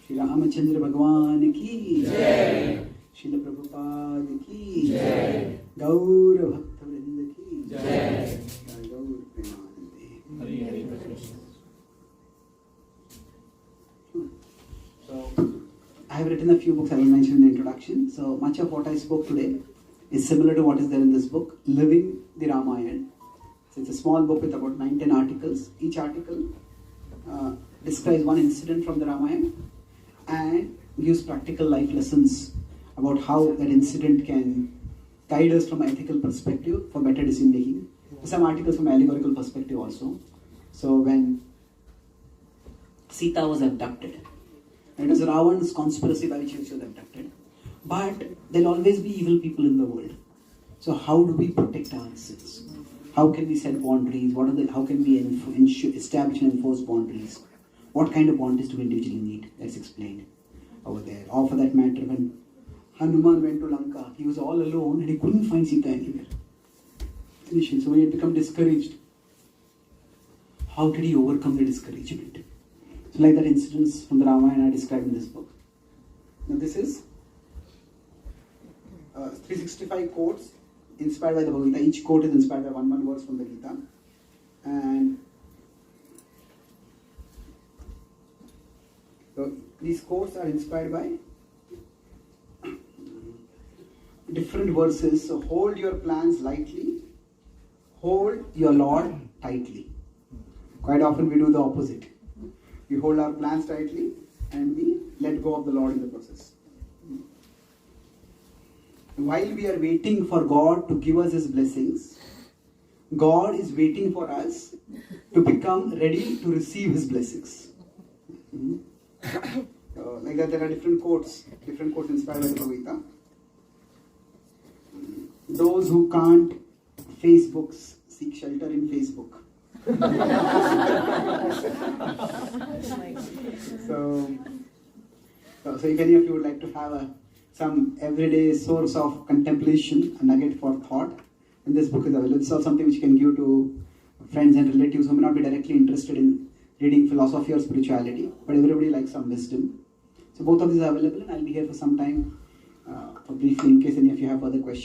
Shri Ramachandra Bhagwan ki Jai. Srila Prabhupada ki Jai. Gaur Bhakta Vrinda ki Jai. Gaur Premanande. So, I have written a few books I will mention in the introduction. So, much of what I spoke today is similar to what is there in this book, Living the Ramayan. So, it's a small book with about 9-10 articles. Each article describes one incident from the Ramayan and gives practical life lessons about how that incident can guide us from an ethical perspective for better decision making. Some articles from an allegorical perspective also. So when Sita was abducted, it was Ravan's conspiracy by which she was abducted. But there will always be evil people in the world. So how do we protect ourselves? How can we set boundaries? How can we establish and enforce boundaries? What kind of boundaries do we individually need? That's explained over there. Or for that matter, when Hanuman went to Lanka, he was all alone and he couldn't find Sita anywhere. So when he had become discouraged, how did he overcome the discouragement? So like that incidents from the Ramayana are described in this book. Now this is 365 quotes inspired by the Bhagavad-Gita. Each quote is inspired by one verse from the Gita. And so these quotes are inspired by different verses. So hold your plans lightly, hold your Lord tightly. Quite often we do the opposite. We hold our plans tightly and we let go of the Lord in the process. While we are waiting for God to give us His blessings, God is waiting for us to become ready to receive His blessings. So, like that, there are different quotes inspired by the Bhagavad-Gita. Those who can't face books seek shelter in Facebook. So if any of you would like to have some everyday source of contemplation, a nugget for thought, then this book is available. It's also something which you can give to friends and relatives who may not be directly interested in reading philosophy or spirituality, but everybody likes some wisdom. So both of these are available, and I'll be here for some time, briefly, in case any of you have further questions.